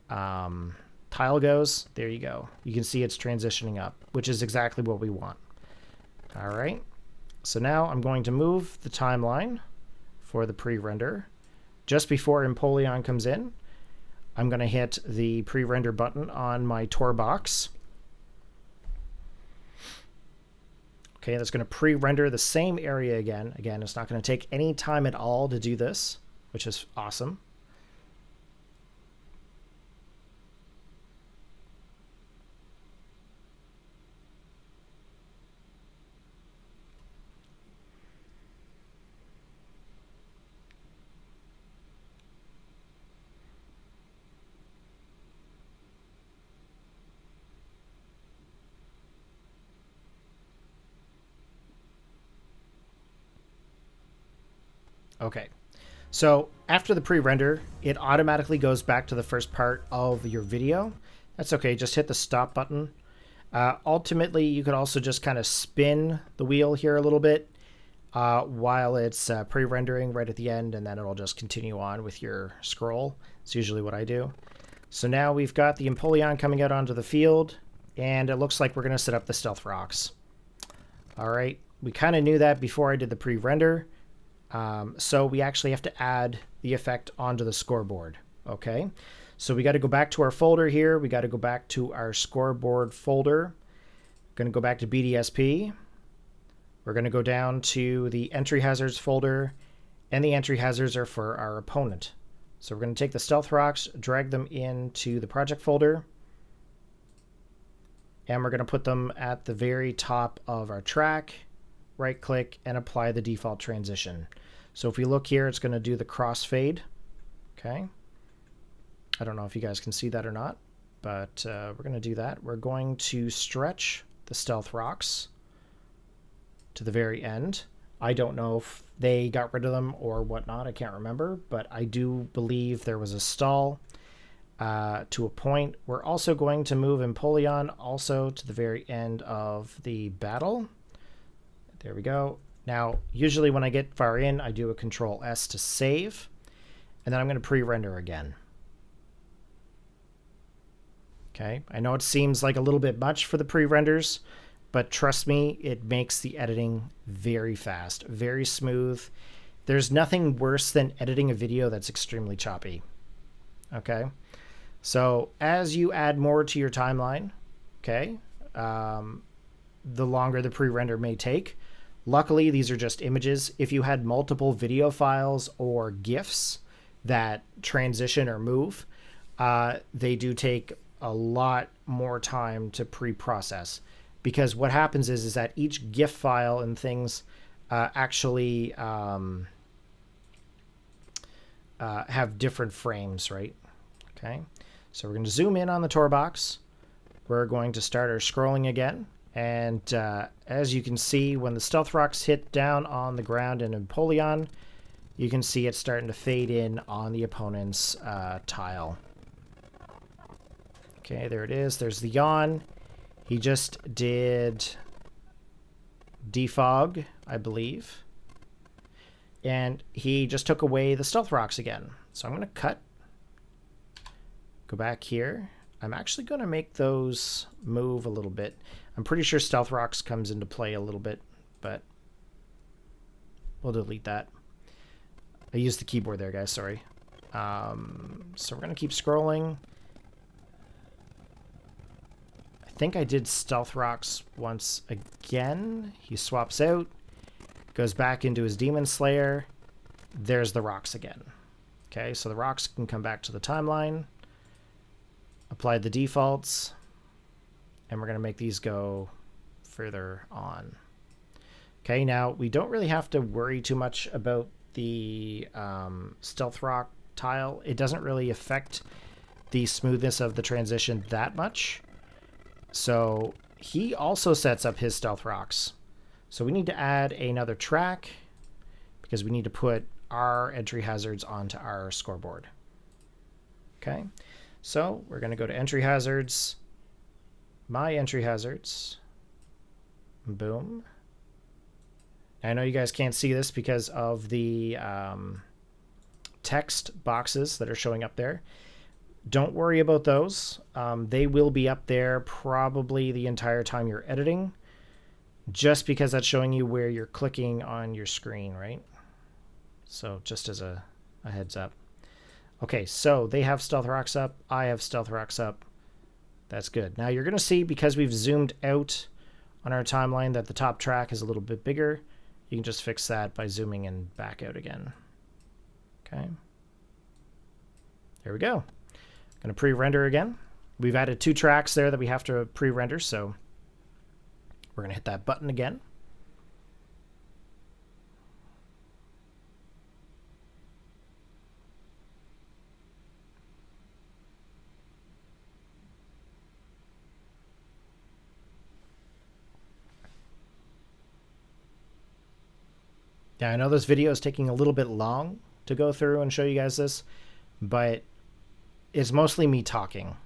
tile goes, there you go. You can see it's transitioning up, which is exactly what we want. All right, so now I'm going to move the timeline for the pre-render. Just before Empoleon comes in, I'm going to hit the pre-render button on my Tourbox. Okay, that's going to pre-render the same area again. Again, it's not going to take any time at all to do this, which is awesome. Okay, so after the pre-render, it automatically goes back to the first part of your video. That's okay, just hit the stop button. Ultimately, you could also just kind of spin the wheel here a little bit while it's pre-rendering right at the end, and then it'll just continue on with your scroll. It's usually what I do. So now we've got the Empoleon coming out onto the field, and it looks like we're going to set up the Stealth Rocks. All right, we kind of knew that before I did the pre-render. So we actually have to add the effect onto the scoreboard. Okay, so we got to go back to our folder here. We got to go back to our scoreboard folder. Going to go back to BDSP. We're going to go down to the entry hazards folder, and the entry hazards are for our opponent. So we're going to take the Stealth Rocks, drag them into the project folder, and we're going to put them at the very top of our track. Right click and apply the default transition. So if we look here, it's going to do the crossfade. Okay. I don't know if you guys can see that or not, but we're going to do that. We're going to stretch the Stealth Rocks to the very end. I don't know if they got rid of them or whatnot. I can't remember, but I do believe there was a stall to a point. We're also going to move Empoleon also to the very end of the battle. There we go. Now, usually when I get far in, I do a Control S to save, and then I'm going to pre-render again. Okay, I know it seems like a little bit much for the pre-renders, but trust me, it makes the editing very fast, very smooth. There's nothing worse than editing a video that's extremely choppy. Okay, so as you add more to your timeline, okay, the longer the pre-render may take. Luckily, these are just images. If you had multiple video files or GIFs that transition or move, they do take a lot more time to pre-process. Because what happens is that each GIF file and things actually have different frames, right? Okay, so we're going to zoom in on the Tourbox. We're going to start our scrolling again. And as you can see, when the Stealth Rocks hit down on the ground in Empoleon, you can see it's starting to fade in on the opponent's tile. Okay, there it is. There's the yawn. He just did defog, I believe. And he just took away the Stealth Rocks again. So I'm going to cut. Go back here. I'm actually going to make those move a little bit. I'm pretty sure Stealth Rocks comes into play a little bit, but we'll delete that. I used the keyboard there, guys, sorry. So we're going to keep scrolling. I think I did Stealth Rocks once again. He swaps out, goes back into his Demon Slayer. There's the rocks again. Okay, so the rocks can come back to the timeline. Apply the defaults. And we're going to make these go further on. Okay, now we don't really have to worry too much about the Stealth Rock tile. It doesn't really affect the smoothness of the transition that much. So he also sets up his Stealth Rocks. So we need to add another track because we need to put our entry hazards onto our scoreboard. Okay, so we're going to go to entry hazards, my entry hazards, boom. I know you guys can't see this because of the text boxes that are showing up there. Don't worry about those. They will be up there probably the entire time you're editing, just because that's showing you where you're clicking on your screen, right? So just as a heads up. Okay, so they have Stealth Rocks up. I have Stealth Rocks up. That's good. Now you're going to see, because we've zoomed out on our timeline, that the top track is a little bit bigger. You can just fix that by zooming in back out again. Okay. There we go. Going to pre-render again. We've added 2 tracks there that we have to pre-render, so we're going to hit that button again. Yeah, I know this video is taking a little bit long to go through and show you guys this, but it's mostly me talking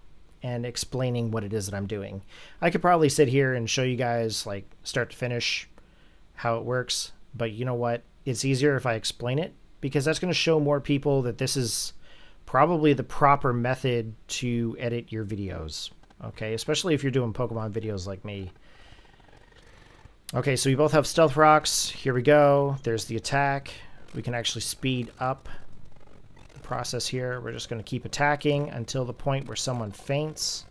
and explaining what it is that I'm doing. I could probably sit here and show you guys like start to finish how it works, but you know what? It's easier if I explain it, because that's going to show more people that this is probably the proper method to edit your videos. Okay, especially if you're doing Pokemon videos like me. Okay, so we both have Stealth Rocks. Here we go. There's the attack. We can actually speed up the process here. We're just going to keep attacking until the point where someone faints.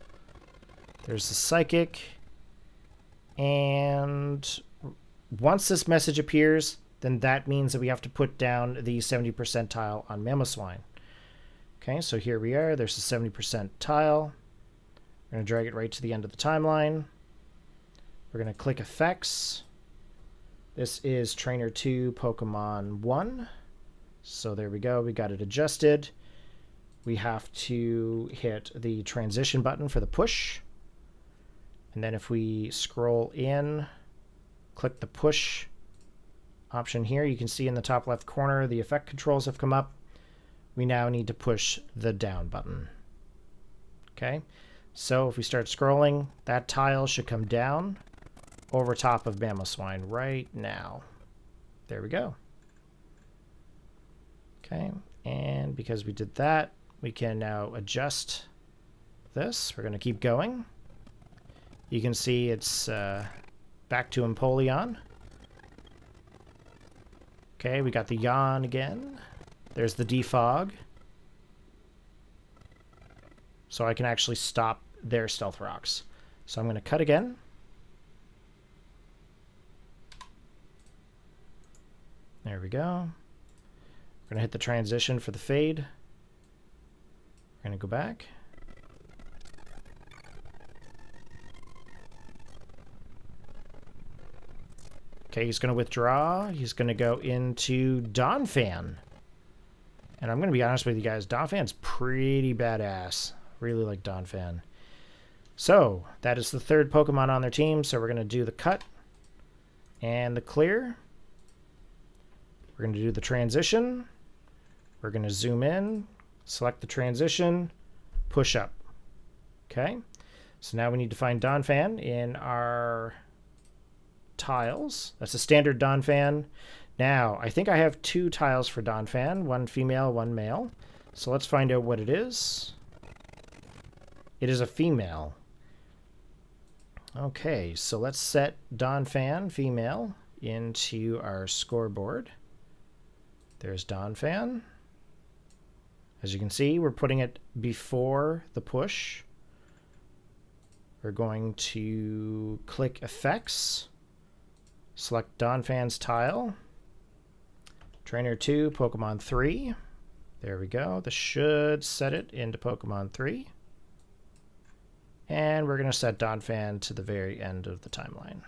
There's the Psychic. And once this message appears, then that means that we have to put down the 70 percentile on Mamoswine. Okay, so here we are. There's the 70% tile. We're going to drag it right to the end of the timeline. We're going to click Effects. This is Trainer 2 Pokemon 1. So there we go. We got it adjusted. We have to hit the transition button for the push. And then if we scroll in, click the push option here, you can see in the top left corner the effect controls have come up. We now need to push the down button. Okay, so if we start scrolling, that tile should come down over top of Mamoswine right now. There we go. Okay, and because we did that, we can now adjust this. We're going to keep going. You can see it's back to Empoleon. Okay, we got the yawn again. There's the defog. So I can actually stop their Stealth Rocks. So I'm going to cut again. There we go. We're going to hit the transition for the fade. We're going to go back. Okay, he's going to withdraw. He's going to go into Donphan. And I'm going to be honest with you guys, Donphan's pretty badass. Really like Donphan. So, that is the 3rd Pokemon on their team. So we're going to do the cut and the clear. We're going to do the transition. We're going to zoom in, select the transition, push up. Okay, so now we need to find Donphan in our tiles. That's a standard Donphan. Now, I think I have 2 tiles for Donphan, one female, one male. So let's find out what it is. It is a female. Okay, so let's set Dawn Fan female into our scoreboard. There's Dawn Fan. As you can see, we're putting it before the push. We're going to click Effects, select Dawn Fan's tile, Trainer 2, Pokemon 3. There we go. This should set it into Pokemon 3. And we're going to set Dawn Fan to the very end of the timeline.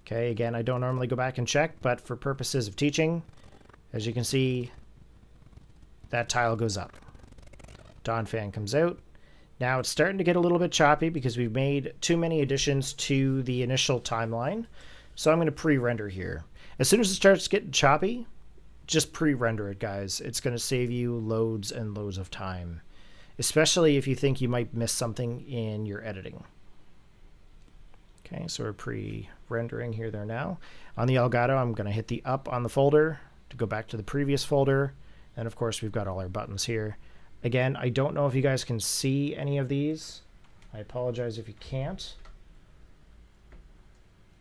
Okay, again, I don't normally go back and check, but for purposes of teaching, as you can see, that tile goes up. Dawn Fan comes out. Now it's starting to get a little bit choppy because we've made too many additions to the initial timeline. So I'm going to pre-render here. As soon as it starts getting choppy, just pre-render it, guys. It's going to save you loads and loads of time, especially if you think you might miss something in your editing. Okay, so we're pre-rendering here there now. On the Elgato, I'm going to hit the up on the folder to go back to the previous folder. And of course, we've got all our buttons here. Again, I don't know if you guys can see any of these. I apologize if you can't.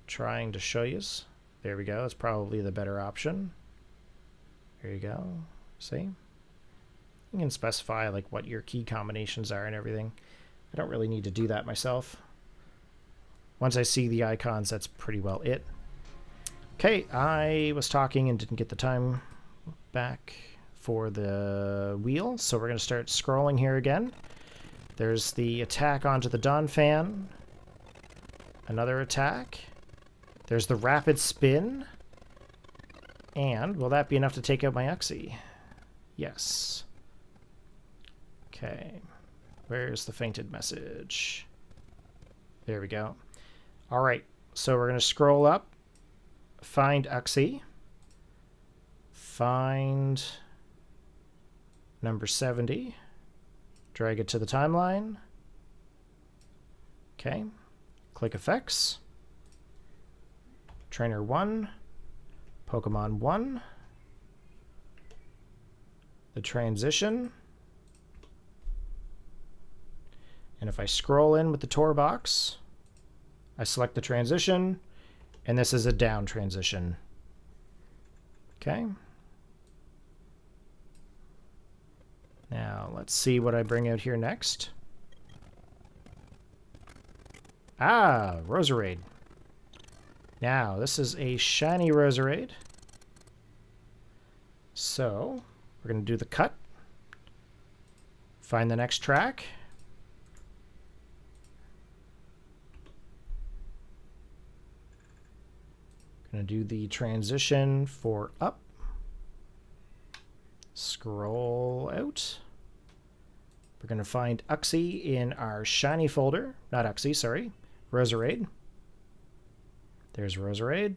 Trying to show you. There we go. That's probably the better option. There you go. See? You can specify like what your key combinations are and everything. I don't really need to do that myself. Once I see the icons, that's pretty well it. Okay, I was talking and didn't get the time back for the wheel, so we're going to start scrolling here again. There's the attack onto the Dawn Fan. Another attack. There's the rapid spin. And will that be enough to take out my Uxie? Yes. Okay. Where's the fainted message? There we go. All right. So we're going to scroll up. Find Uxie. Find number 70. Drag it to the timeline. Okay. Click Effects. Trainer 1. Pokemon 1. The transition. And if I scroll in with the Tourbox, I select the transition, and this is a down transition. Okay. Now, let's see what I bring out here next. Ah, Roserade. Now, this is a shiny Roserade. So, we're going to do the cut. Find the next track. Going to do the transition for up. Scroll out. We're going to find Uxie in our shiny folder. Not Uxie, sorry. Roserade. There's Roserade.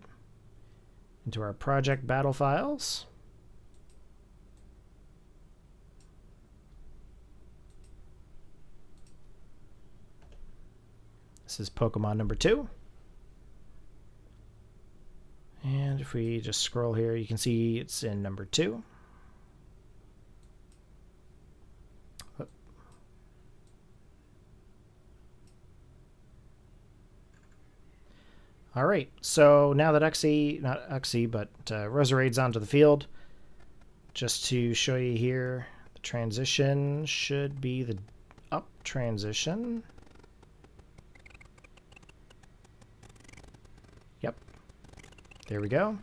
Into our project battle files. This is Pokemon number 2. And if we just scroll here, you can see it's in number 2. All right, so now that Roserade's onto the field, just to show you here, the transition should be the up transition. Yep, there we go.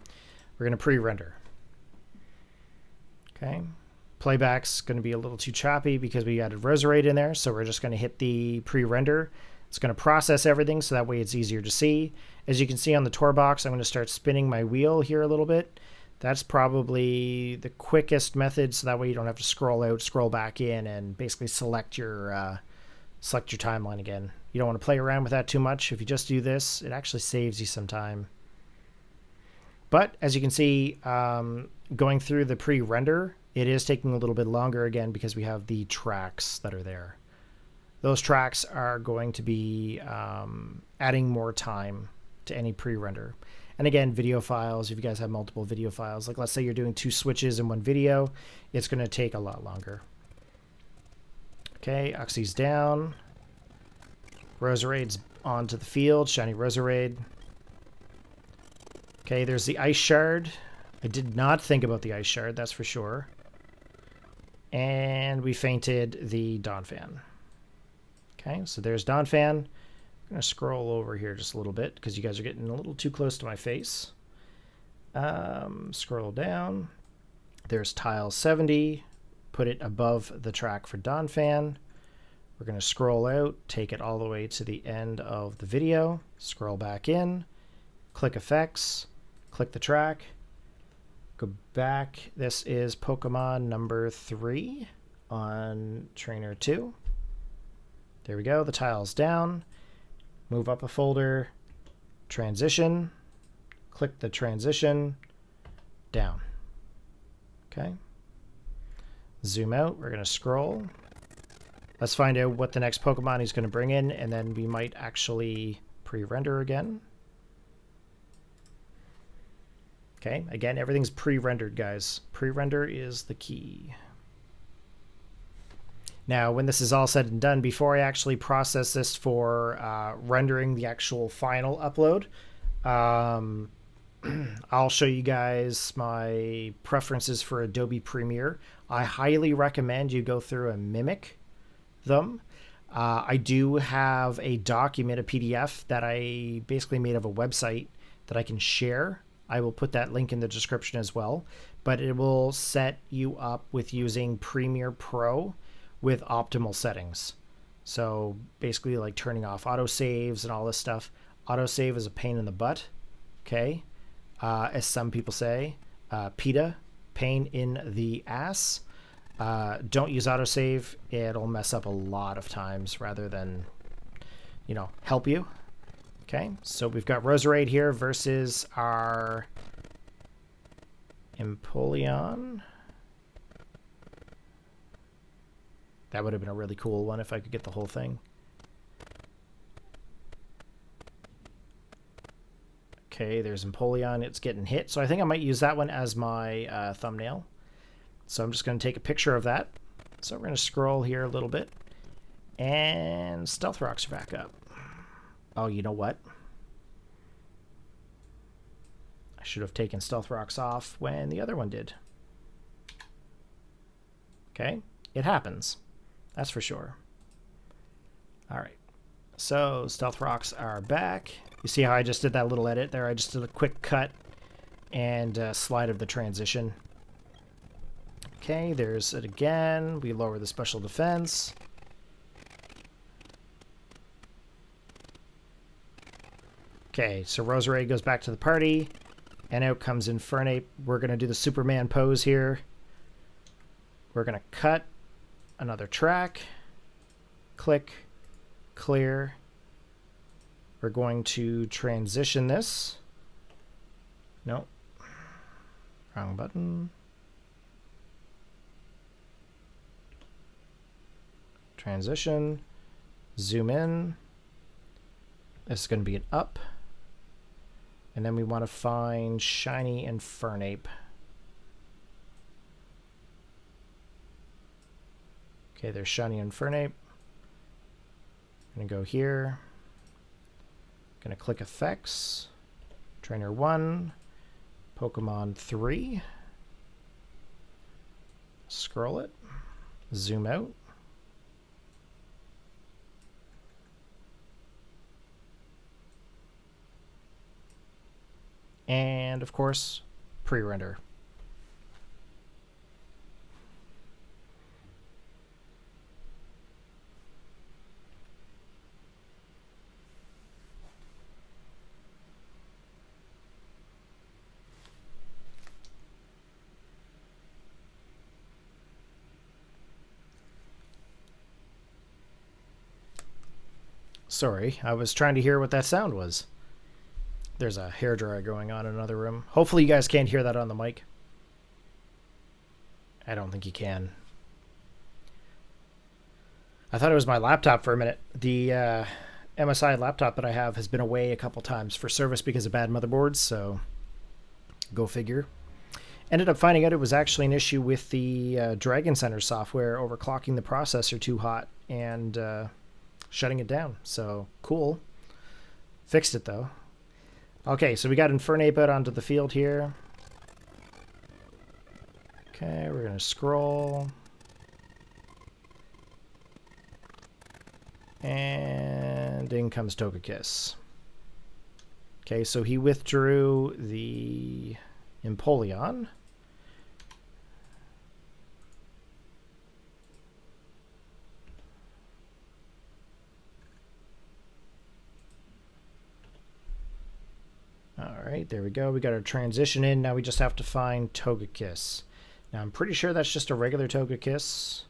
We're going to pre-render. Okay, playback's going to be a little too choppy because we added Roserade in there, so we're just going to hit the pre-render. It's going to process everything so that way it's easier to see. As you can see on the Tourbox, I'm going to start spinning my wheel here a little bit. That's probably the quickest method, so that way you don't have to scroll out, scroll back in, and basically select your timeline again. You don't want to play around with that too much. If you just do this, it actually saves you some time. But as you can see, going through the pre-render, it is taking a little bit longer again because we have the tracks that are there. Those tracks are going to be adding more time to any pre-render. And again, video files, if you guys have multiple video files, like let's say you're doing 2 switches in one video, it's going to take a lot longer. Okay, Oxy's down. Roserade's onto the field. Shiny Roserade. Okay, there's the Ice Shard. I did not think about the Ice Shard, that's for sure. And we fainted the Donphan. Okay, so there's Donphan. I'm going to scroll over here just a little bit because you guys are getting a little too close to my face. Scroll down. There's tile 70. Put it above the track for Donphan. We're going to scroll out, take it all the way to the end of the video, scroll back in, click effects, click the track, go back. This is Pokemon number 3 on Trainer 2. There we go. The tile's down. Move up a folder, transition, click the transition, down. Okay. Zoom out. We're going to scroll. Let's find out what the next Pokemon he's going to bring in, and then we might actually pre-render again. Okay, again, everything's pre-rendered, guys. Pre-render is the key. Now, when this is all said and done, before I actually process this for rendering the actual final upload, I'll show you guys my preferences for Adobe Premiere. I highly recommend you go through and mimic them. I do have a document, a PDF that I basically made of a website that I can share. I will put that link in the description as well, but it will set you up with using Premiere Pro with optimal settings. So basically like turning off autosaves and all this stuff. Autosave is a pain in the butt, okay? As some people say, PETA, pain in the ass. Don't use autosave. It'll mess up a lot of times rather than, you know, help you. Okay, so we've got Roserade here versus our Empoleon. That would have been a really cool one if I could get the whole thing. Okay, there's Empoleon. It's getting hit, so I think I might use that one as my thumbnail. So I'm just going to take a picture of that. So we're going to scroll here a little bit. And Stealth Rocks are back up. Oh, you know what? I should have taken Stealth Rocks off when the other one did. Okay, it happens. That's for sure. All right. So Stealth Rocks are back. You see how I just did that little edit there? I just did a quick cut and slide of the transition. Okay, there's it again. We lower the special defense. Okay, so Roserade goes back to the party, and out comes Infernape. We're going to do the Superman pose here. We're going to cut another track. Click, clear. We're going to transition this. No, wrong button. Transition, zoom in. This is going to be an up. And then we want to find Shiny Infernape. Okay, there's Shiny Infernape. I'm going to go here. Going to click effects. Trainer 1. Pokemon 3. Scroll it. Zoom out. And of course, pre-render. Sorry, I was trying to hear what that sound was. There's a hairdryer going on in another room. Hopefully you guys can't hear that on the mic. I don't think you can. I thought it was my laptop for a minute. The MSI laptop that I have has been away a couple times for service because of bad motherboards, so go figure. Ended up finding out it was actually an issue with the Dragon Center software overclocking the processor too hot and shutting it down. So cool. Fixed it though. Okay, so we got Infernape out onto the field here. Okay, we're going to scroll. And in comes Togekiss. Okay, so he withdrew the Empoleon. All right, there we go. We got our transition in. Now we just have to find Togekiss. Now I'm pretty sure that's just a regular Togekiss,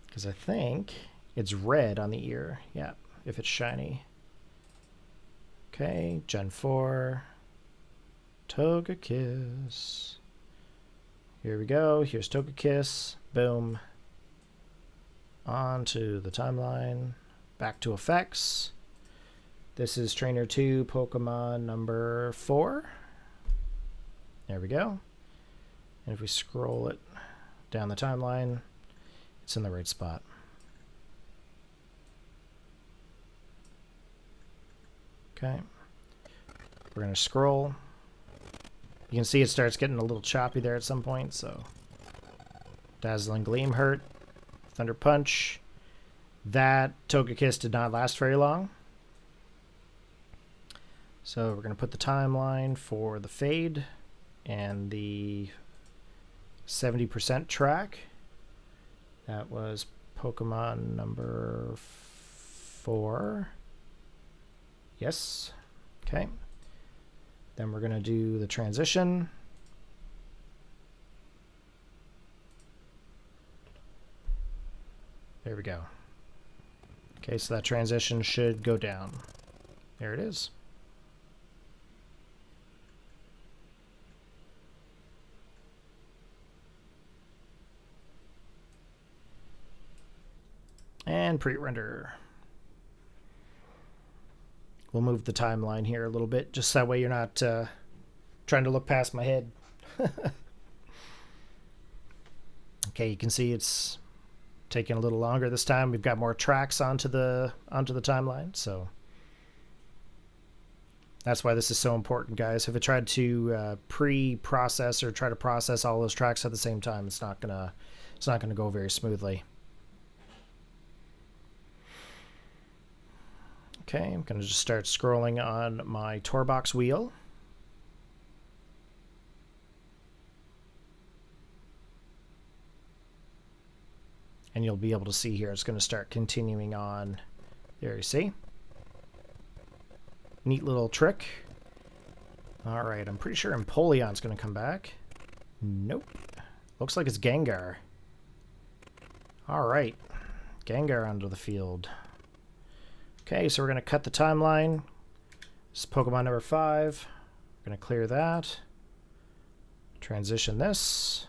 because I think it's red on the ear. Yeah, if it's shiny. Okay, Gen 4. Togekiss. Here we go. Here's Togekiss. Boom. Onto the timeline. Back to effects. This is Trainer 2, Pokemon number 4. There we go. And if we scroll it down the timeline, it's in the right spot. Okay. We're going to scroll. You can see it starts getting a little choppy there at some point, so Dazzling Gleam hurt. Thunder Punch. That Togekiss did not last very long. So we're going to put the timeline for the fade and the 70% track. That was Pokemon number 4. Yes. Okay. Then we're going to do the transition. There we go. Okay, so that transition should go down. There it is. And pre-render. We'll move the timeline here a little bit, just that way you're not trying to look past my head. Okay, you can see it's taking a little longer this time. We've got more tracks onto the timeline, so that's why this is so important, guys. If it tried to pre-process or try to process all those tracks at the same time, it's not gonna go very smoothly. Okay, I'm going to just start scrolling on my Tourbox wheel. And you'll be able to see here, it's going to start continuing on. There you see. Neat little trick. All right, I'm pretty sure Empoleon's going to come back. Nope. Looks like it's Gengar. All right, Gengar onto the field. Okay, so we're going to cut the timeline. This is Pokemon number 5. We're going to clear that. Transition this.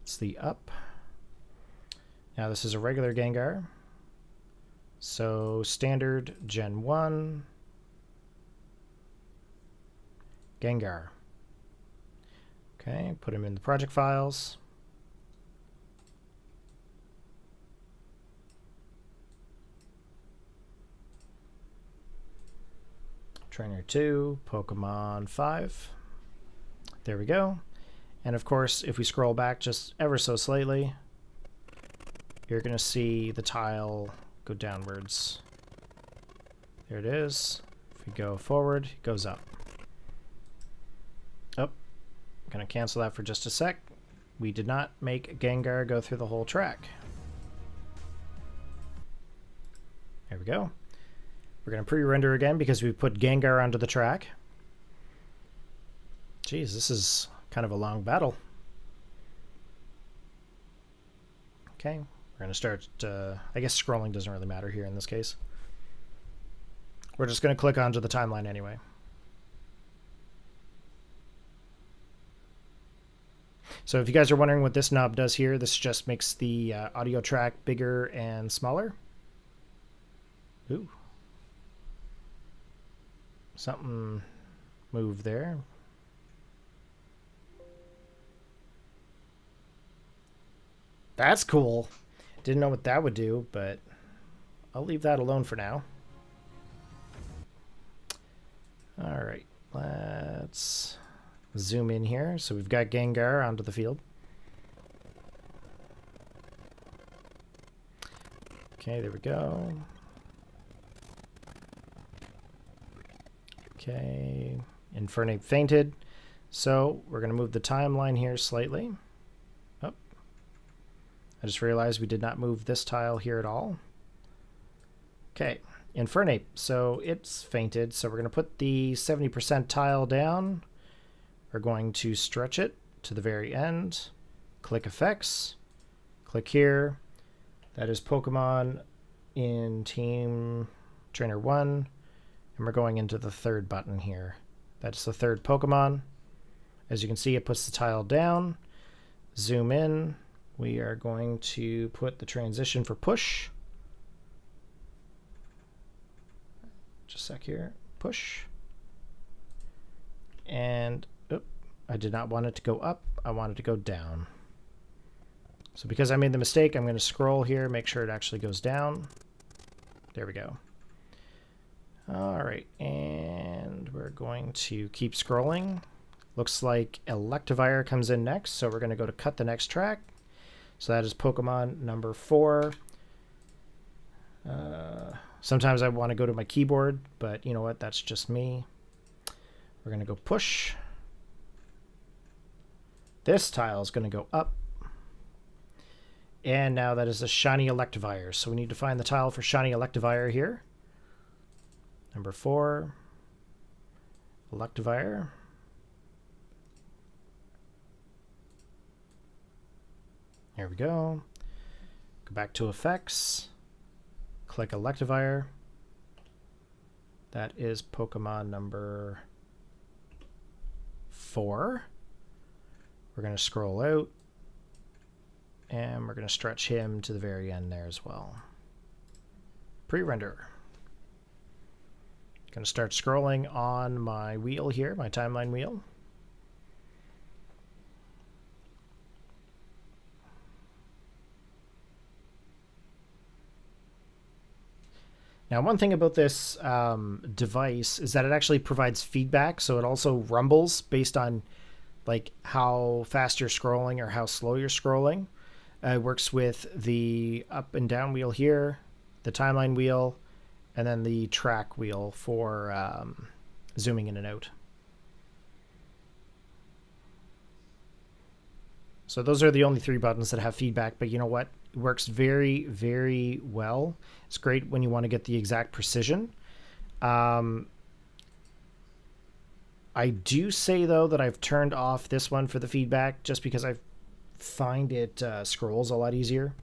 It's the up. Now this is a regular Gengar. So standard Gen 1. Gengar. Okay, put him in the project files. Trainer 2, Pokemon 5. There we go. And of course, if we scroll back just ever so slightly, you're going to see the tile go downwards. There it is. If we go forward, it goes up. Oh, I'm going to cancel that for just a sec. We did not make Gengar go through the whole track. There we go. We're going to pre-render again because we put Gengar onto the track. Jeez, this is kind of a long battle. Okay, we're going to start, I guess scrolling doesn't really matter here in this case. We're just going to click onto the timeline anyway. So if you guys are wondering what this knob does here, this just makes the audio track bigger and smaller. Ooh. Something move there. That's cool. Didn't know what that would do, but I'll leave that alone for now. All right, let's zoom in here. So we've got Gengar onto the field. Okay, there we go. Okay, Infernape fainted. So we're going to move the timeline here slightly. Oh, I just realized we did not move this tile here at all. Okay, Infernape. So it's fainted. So we're going to put the 70% tile down. We're going to stretch it to the very end. Click Effects. Click here. That is Pokemon in Team Trainer 1. And we're going into the third button here. That's the third Pokemon. As you can see, it puts the tile down. Zoom in. We are going to put the transition for push. Just a sec here. Push. And I did not want it to go up. I want it to go down. So because I made the mistake, I'm going to scroll here, make sure it actually goes down. There we go. All right, and we're going to keep scrolling. Looks like Electivire comes in next, so we're going to go to cut the next track. So that is Pokemon number 4. Sometimes I want to go to my keyboard, but you know what? That's just me. We're going to go push. This tile is going to go up. And now that is a shiny Electivire. So we need to find the tile for shiny Electivire here. Number 4. Electivire. Here we go. Go back to Effects. Click Electivire. That is Pokemon number 4. We're going to scroll out. And we're going to stretch him to the very end there as well. Pre-render. Going to start scrolling on my wheel here, my timeline wheel. Now, one thing about this device is that it actually provides feedback, so it also rumbles based on like how fast you're scrolling or how slow you're scrolling. It works with the up and down wheel here, the timeline wheel, and then the track wheel for zooming in and out. So those are the only 3 buttons that have feedback, but you know what? It works very, very well. It's great when you want to get the exact precision. I do say, though, that I've turned off this one for the feedback just because I find it scrolls a lot easier.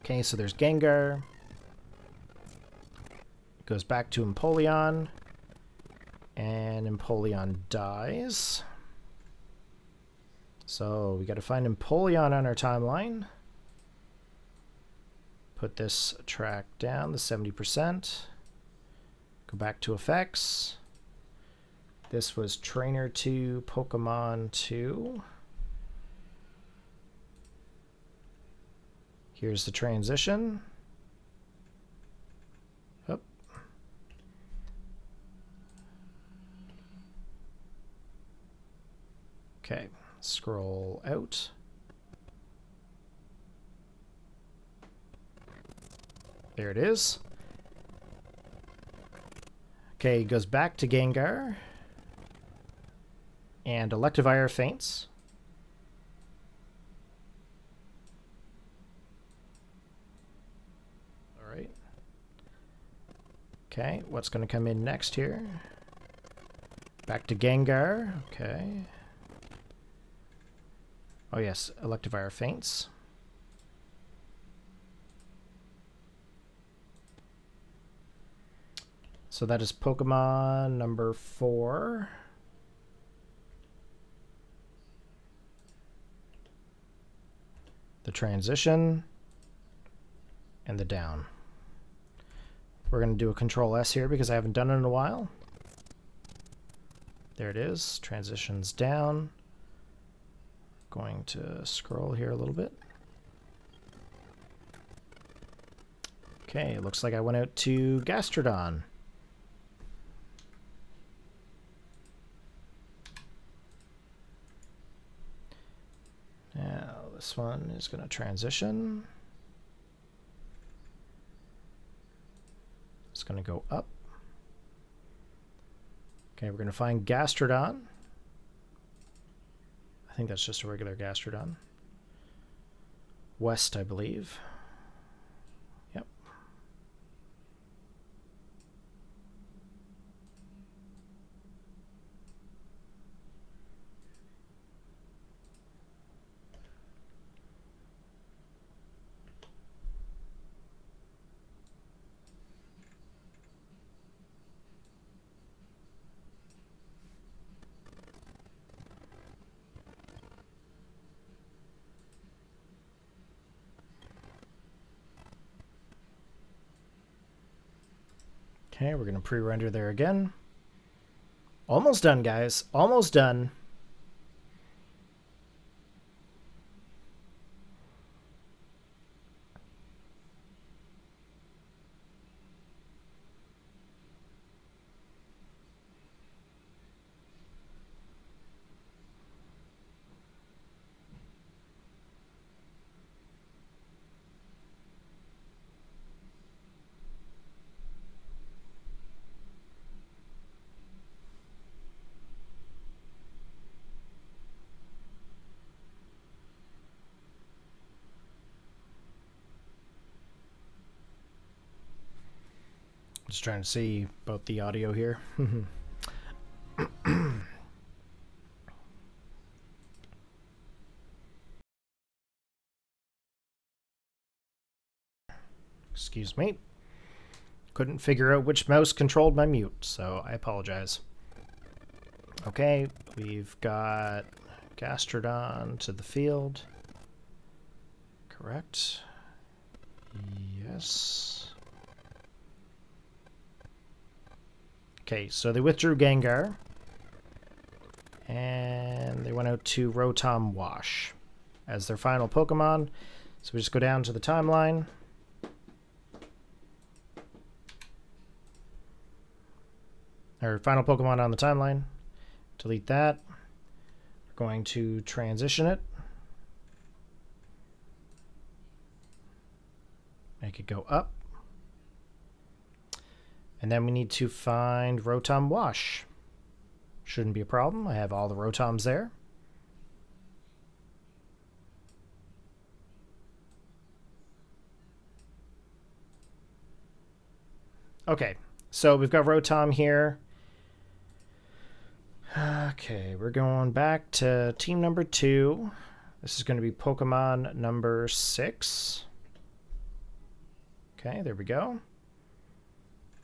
Okay, so there's Gengar. Goes back to Empoleon. And Empoleon dies. So we got to find Empoleon on our timeline. Put this track down, the 70%. Go back to Effects. This was Trainer 2, Pokemon 2. Here's the transition. Oh. Okay, scroll out. There it is. Okay, goes back to Gengar. And Electivire faints. All right. Okay, what's going to come in next here? Back to Gengar. Okay. Oh yes, Electivire faints. So that is Pokemon number 4. The transition, and the down. We're going to do a Control S here because I haven't done it in a while. There it is. Transitions down. Going to scroll here a little bit. Okay, it looks like I went out to Gastrodon. Now this one is going to transition. It's going to go up. Okay, we're going to find Gastrodon. I think that's just a regular Gastrodon. West, I believe. Yep. Okay, we're going to pre-render there again. Almost done, guys. Almost done. Just trying to see about the audio here. Excuse me. Couldn't figure out which mouse controlled my mute, so I apologize. Okay, we've got Gastrodon to the field. Correct. Yes. Okay, so they withdrew Gengar. And they went out to Rotom Wash as their final Pokemon. So we just go down to the timeline. Our final Pokemon on the timeline. Delete that. We're going to transition it. Make it go up. And then we need to find Rotom Wash. Shouldn't be a problem. I have all the Rotoms there. Okay, so we've got Rotom here. Okay, we're going back to team number 2. This is going to be Pokemon number 6. Okay, there we go.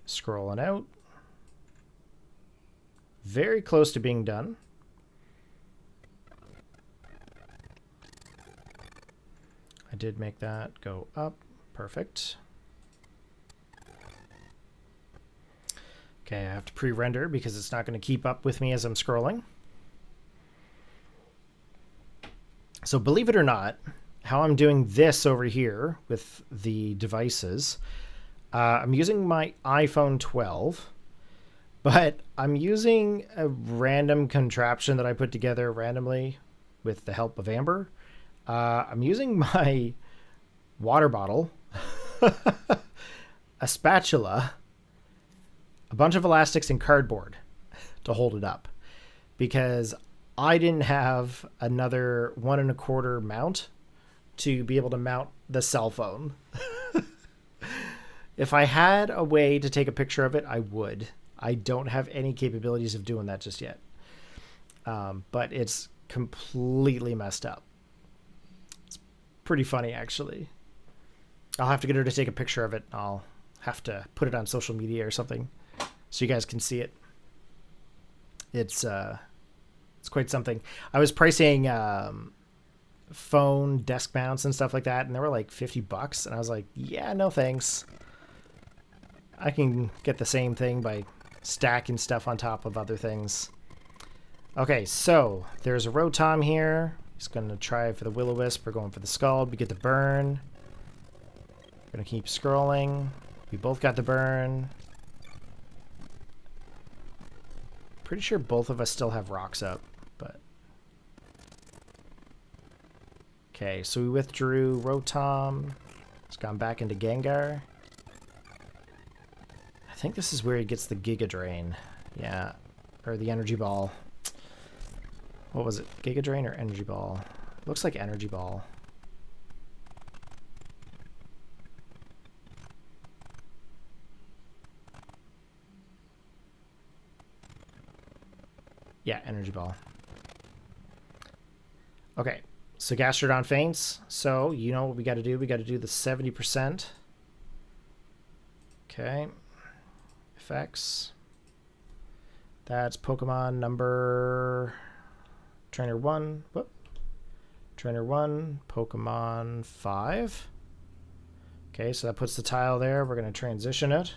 Scrolling out. Very close to being done. I did make that go up. Perfect. Okay, I have to pre-render because it's not going to keep up with me as I'm scrolling. So believe it or not, how I'm doing this over here with the devices, I'm using my iPhone 12, but I'm using a random contraption that I put together randomly with the help of Amber. I'm using my water bottle, a spatula, a bunch of elastics, and cardboard to hold it up because I didn't have another 1 1/4 mount to be able to mount the cell phone. If I had a way to take a picture of it, I would. I don't have any capabilities of doing that just yet. But it's completely messed up. It's pretty funny, actually. I'll have to get her to take a picture of it. I'll have to put it on social media or something so you guys can see it. It's quite something. I was pricing phone desk mounts and stuff like that, and they were like $50, and I was like, yeah, no thanks. I can get the same thing by stacking stuff on top of other things. Okay, so there's a Rotom here. He's going to try for the Will-O-Wisp. We're going for the Scald. We get the burn. Going to keep scrolling. We both got the burn. Pretty sure both of us still have rocks up, but... Okay, so we withdrew Rotom. It's gone back into Gengar. I think this is where he gets the Giga Drain. Yeah, or the Energy Ball. What was it? Giga Drain or Energy Ball? Looks like Energy Ball. Yeah, Energy Ball. Okay, so Gastrodon faints. So, you know what we got to do? We got to do the 70%. Okay. Effects. That's Pokemon number... Trainer 1. Whoop. Trainer 1. Pokemon 5. Okay, so that puts the tile there. We're going to transition it.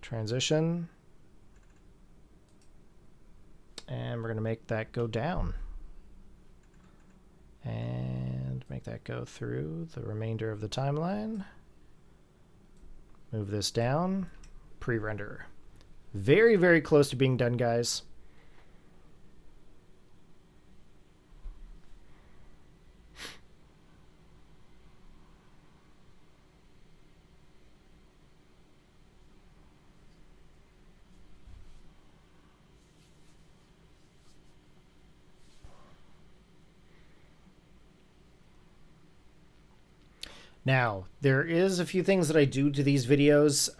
Transition. And we're going to make that go down. And make that go through the remainder of the timeline. Move this down. Pre-render. Very, very close to being done, guys. Now, there is a few things that I do to these videos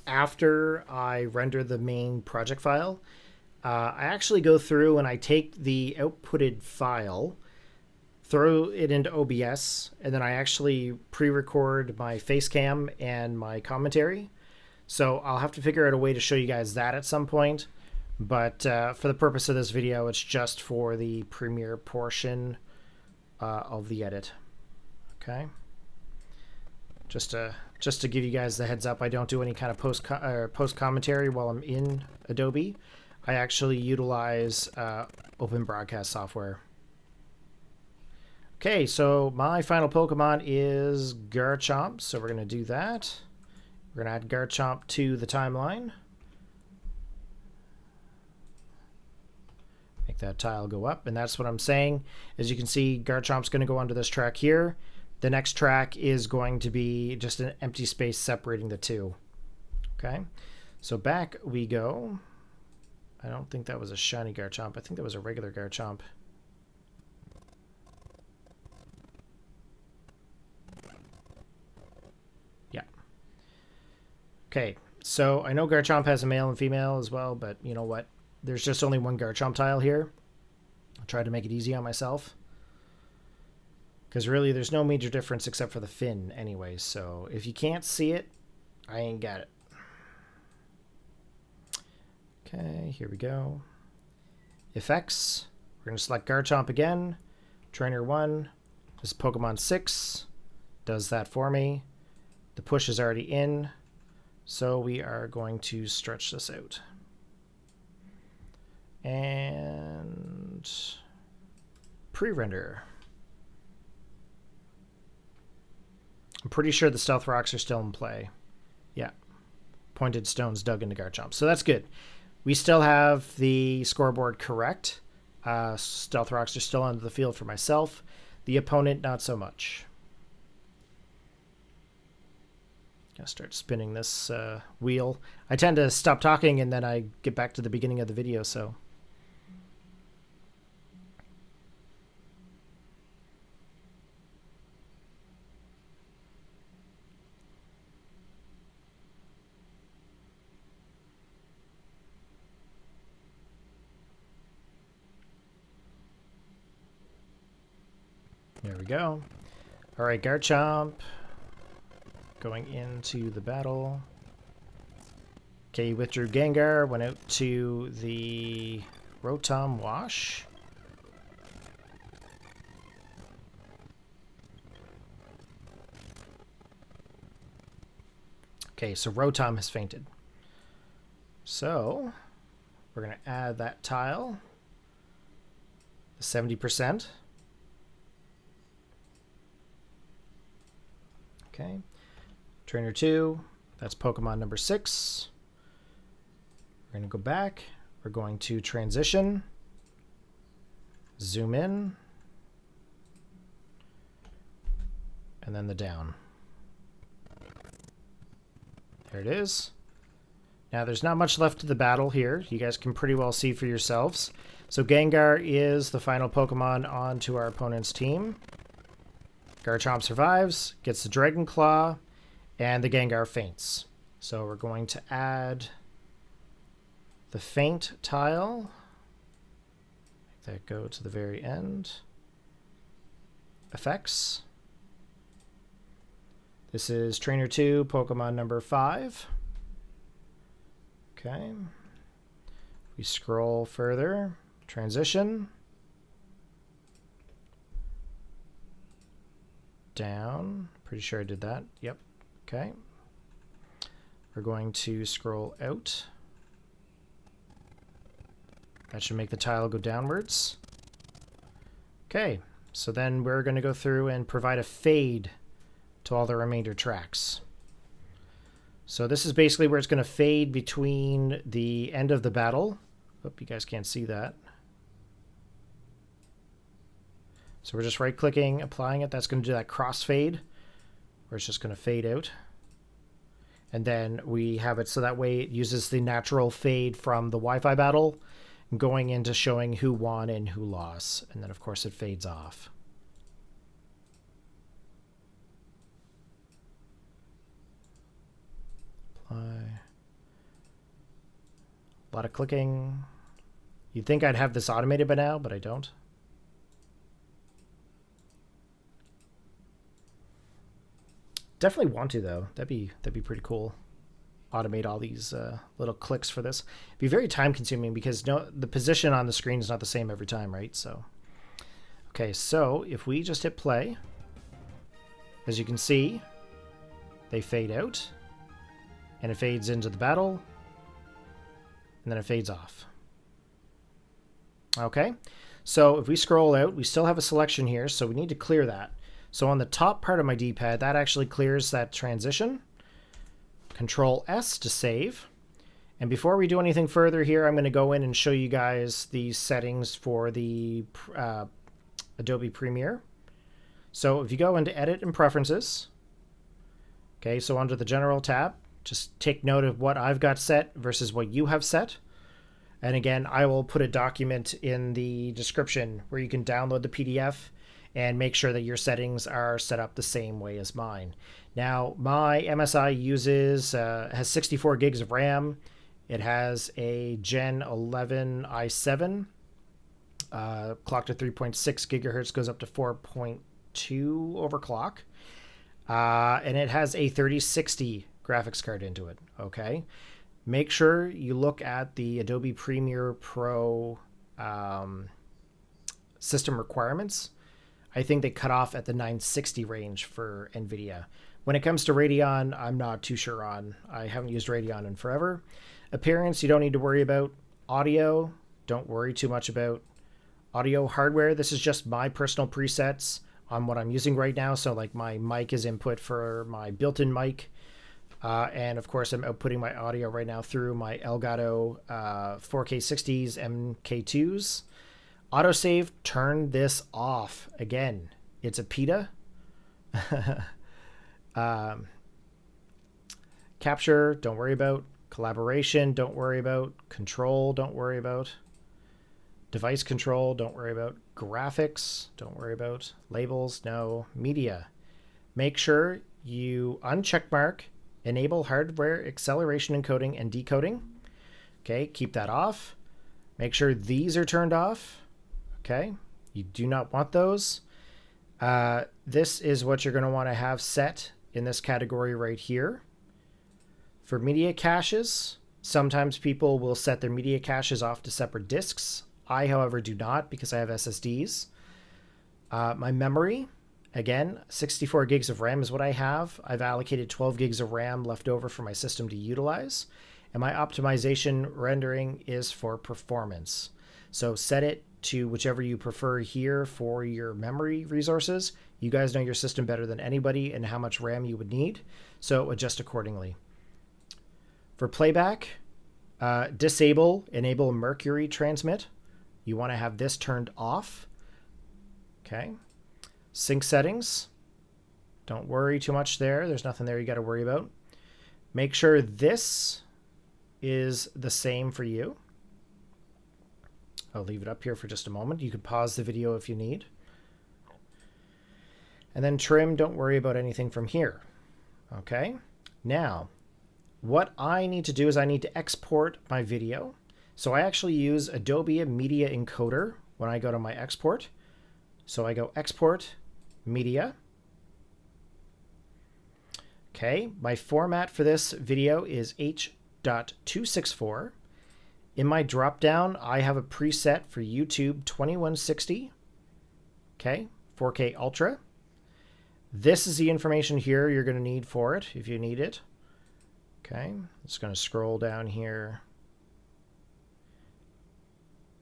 after I render the main project file. I actually go through and I take the outputted file, throw it into OBS, and then I actually pre-record my face cam and my commentary. So I'll have to figure out a way to show you guys that at some point. But for the purpose of this video, it's just for the Premiere portion of the edit. Okay. Just to give you guys the heads up, I don't do any kind of post commentary while I'm in Adobe. I actually utilize open broadcast software. Okay, so my final Pokemon is Garchomp, so we're going to do that. We're going to add Garchomp to the timeline. Make that tile go up, and that's what I'm saying. As you can see, Garchomp's going to go onto this track here. The next track is going to be just an empty space separating the two. Okay, so back we go. I don't think that was a shiny Garchomp. I think that was a regular Garchomp. Yeah. Okay, so I know Garchomp has a male and female as well, but you know what? There's just only one Garchomp tile here. I'll try to make it easy on myself. Because really, there's no major difference except for the fin anyway. So if you can't see it, I ain't got it. Okay, here we go. Effects. We're going to select Garchomp again. Trainer 1. This is Pokemon 6. Does that for me. The push is already in. So we are going to stretch this out. And pre-render. I'm pretty sure the stealth rocks are still in play. Yeah. Pointed stones dug into Garchomp. So that's good. We still have the scoreboard correct. Stealth rocks are still onto the field for myself. The opponent, not so much. Gotta start spinning this wheel. I tend to stop talking and then I get back to the beginning of the video, so... There we go. All right, Garchomp going into the battle. Okay, you withdrew Gengar, went out to the Rotom Wash. Okay, so Rotom has fainted. So, we're going to add that tile, the 70%. Okay, trainer 2, that's Pokemon number 6. We're going to go back. We're going to transition, zoom in, and then the down. There it is. Now there's not much left to the battle here. You guys can pretty well see for yourselves. So Gengar is the final Pokemon onto our opponent's team. Garchomp survives, gets the Dragon Claw, and the Gengar faints. So we're going to add the faint tile. Make that go to the very end. Effects. This is Trainer 2, Pokemon number 5. Okay. We scroll further. Transition. Down. Pretty sure I did that. Yep. Okay. We're going to scroll out. That should make the tile go downwards. Okay. So then we're going to go through and provide a fade to all the remainder tracks. So this is basically where it's going to fade between the end of the battle. Hope you guys can't see that. So we're just right-clicking, applying it. That's going to do that crossfade, where it's just going to fade out. And then we have it so that way it uses the natural fade from the Wi-Fi battle, going into showing who won and who lost. And then, of course, it fades off. Apply. A lot of clicking. You'd think I'd have this automated by now, but I don't. Definitely want to, though. That'd be pretty cool. Automate all these little clicks for this. It'd be very time consuming because the position on the screen is not the same every time, right? So, okay, so if we just hit play, as you can see, they fade out, and it fades into the battle, and then it fades off. Okay, so if we scroll out, we still have a selection here, so we need to clear that. So on the top part of my D-pad, that actually clears that transition. Control S to save. And before we do anything further here, I'm going to go in and show you guys the settings for the Adobe Premiere. So if you go into Edit and Preferences, okay, so under the General tab, just take note of what I've got set versus what you have set. And again, I will put a document in the description where you can download the PDF and make sure that your settings are set up the same way as mine. Now, my MSI has 64 gigs of RAM. It has a Gen 11 i7, clocked at 3.6 gigahertz, goes up to 4.2 overclock. And it has a 3060 graphics card into it, okay? Make sure you look at the Adobe Premiere Pro system requirements. I think they cut off at the 960 range for NVIDIA. When it comes to Radeon, I'm not too sure on. I haven't used Radeon in forever. Appearance, you don't need to worry about. Audio, don't worry too much about. Audio hardware, this is just my personal presets on what I'm using right now. So like my mic is input for my built-in mic. And of course, I'm outputting my audio right now through my Elgato 4K60s MK2s. Autosave, turn this off. Again, it's a PETA. Capture, don't worry about. Collaboration, don't worry about. Control, don't worry about. Device control, don't worry about. Graphics, don't worry about. Labels, no. Media. Make sure you uncheckmark enable hardware acceleration encoding and decoding. Okay, keep that off. Make sure these are turned off. Okay, you do not want those. This is what you're going to want to have set in this category right here. For media caches, sometimes people will set their media caches off to separate disks. I, however, do not because I have SSDs. My memory, again, 64 gigs of RAM is what I have. I've allocated 12 gigs of RAM left over for my system to utilize. And my optimization rendering is for performance. So set it to whichever you prefer here for your memory resources. You guys know your system better than anybody and how much RAM you would need, so adjust accordingly. For playback, enable Mercury transmit. You want to have this turned off. Okay. Sync settings. Don't worry too much there. There's nothing there you got to worry about. Make sure this is the same for you. I'll leave it up here for just a moment. You can pause the video if you need. And then trim, don't worry about anything from here. Okay. Now, what I need to do is I need to export my video. So I actually use Adobe Media Encoder when I go to my export. So I go Export, Media. Okay, my format for this video is H.264. In my dropdown, I have a preset for YouTube 2160. Okay, 4K Ultra. This is the information here you're going to need for it if you need it. Okay, I'm just going to scroll down here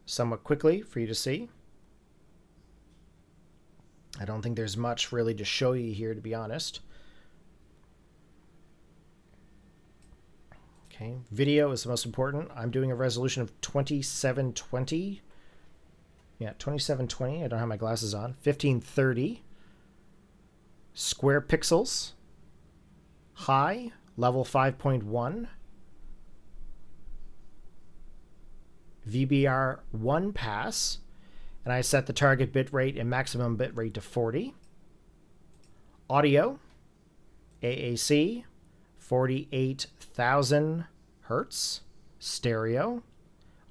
somewhat quickly for you to see. I don't think there's much really to show you here, to be honest. Okay, video is the most important. I'm doing a resolution of 2720. Yeah, 2720. I don't have my glasses on. 1530. Square pixels. High, level 5.1. VBR1 pass. And I set the target bitrate and maximum bitrate to 40. Audio, AAC, 48,000 hertz. Stereo,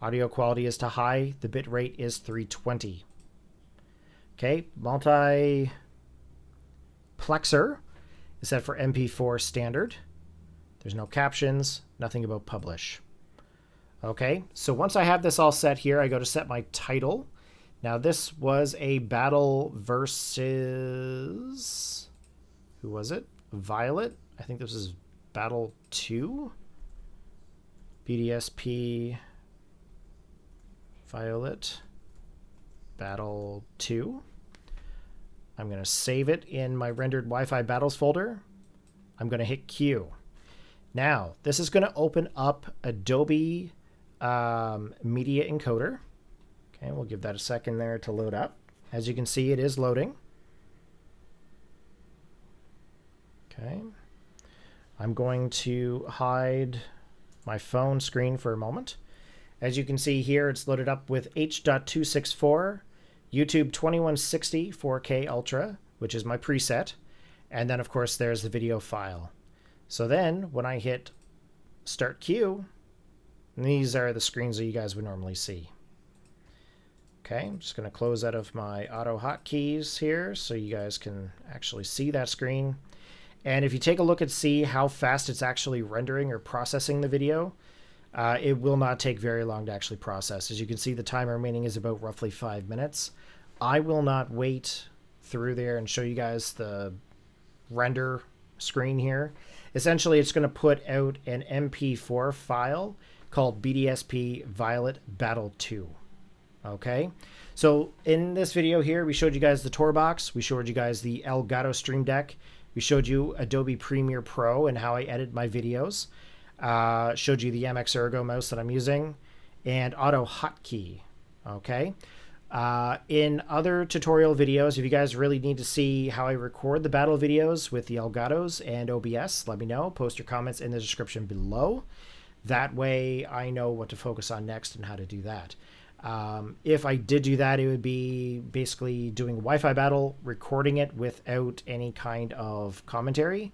audio quality is to high. The bitrate is 320. Okay, multiplexer is set for MP4 standard. There's no captions, nothing about publish. Okay, so once I have this all set here, I go to set my title. Now this was a battle versus, who was it? Violet. I think this is Battle 2. BDSP Violet Battle 2. I'm going to save it in my rendered Wi-Fi battles folder. I'm going to hit Q. Now, this is going to open up Adobe Media Encoder. Okay, we'll give that a second there to load up. As you can see, it is loading. Okay. I'm going to hide my phone screen for a moment. As you can see here, it's loaded up with H.264, YouTube 2160 4K Ultra, which is my preset. And then, of course, there's the video file. So then, when I hit Start Queue, these are the screens that you guys would normally see. Okay, I'm just going to close out of my AutoHotkeys here so you guys can actually see that screen. And if you take a look and see how fast it's actually rendering or processing the video, it will not take very long to actually process. As you can see, the time remaining is about roughly 5 minutes. I will not wait through there and show you guys the render screen here. Essentially, it's going to put out an MP4 file called BDSP Violet Battle 2. Okay, so in this video here, we showed you guys the Tourbox, we showed you guys the Elgato Stream Deck, we showed you Adobe Premiere Pro and how I edit my videos, showed you the MX Ergo mouse that I'm using, and AutoHotKey. Okay, in other tutorial videos, if you guys really need to see how I record the battle videos with the Elgatos and OBS, let me know. Post your comments in the description below. That way I know what to focus on next and how to do that. If I did do that, it would be basically doing Wi-Fi battle, recording it without any kind of commentary,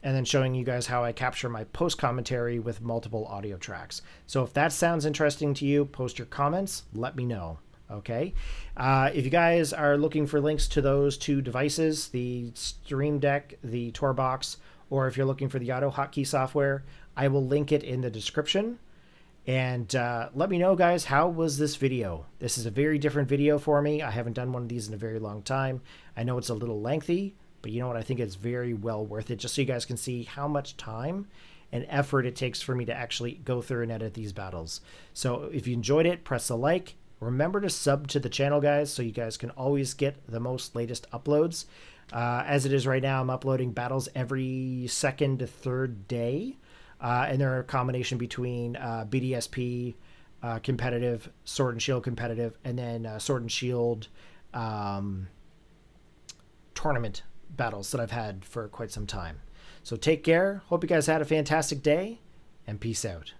and then showing you guys how I capture my post commentary with multiple audio tracks. So if that sounds interesting to you, post your comments, let me know. Okay. If you guys are looking for links to those two devices, the Stream Deck, the Tourbox, or if you're looking for the AutoHotKey software, I will link it in the description. And let me know, guys, how was this video? This is a very different video for me. I haven't done one of these in a very long time. I know it's a little lengthy, but you know what? I think it's very well worth it, just so you guys can see how much time and effort it takes for me to actually go through and edit these battles. So if you enjoyed it, press a like. Remember to sub to the channel, guys, so you guys can always get the most latest uploads. As it is right now, I'm uploading battles every second to third day, and they're a combination between BDSP competitive, Sword and Shield competitive, and then Sword and Shield tournament battles that I've had for quite some time. So take care. Hope you guys had a fantastic day, and peace out.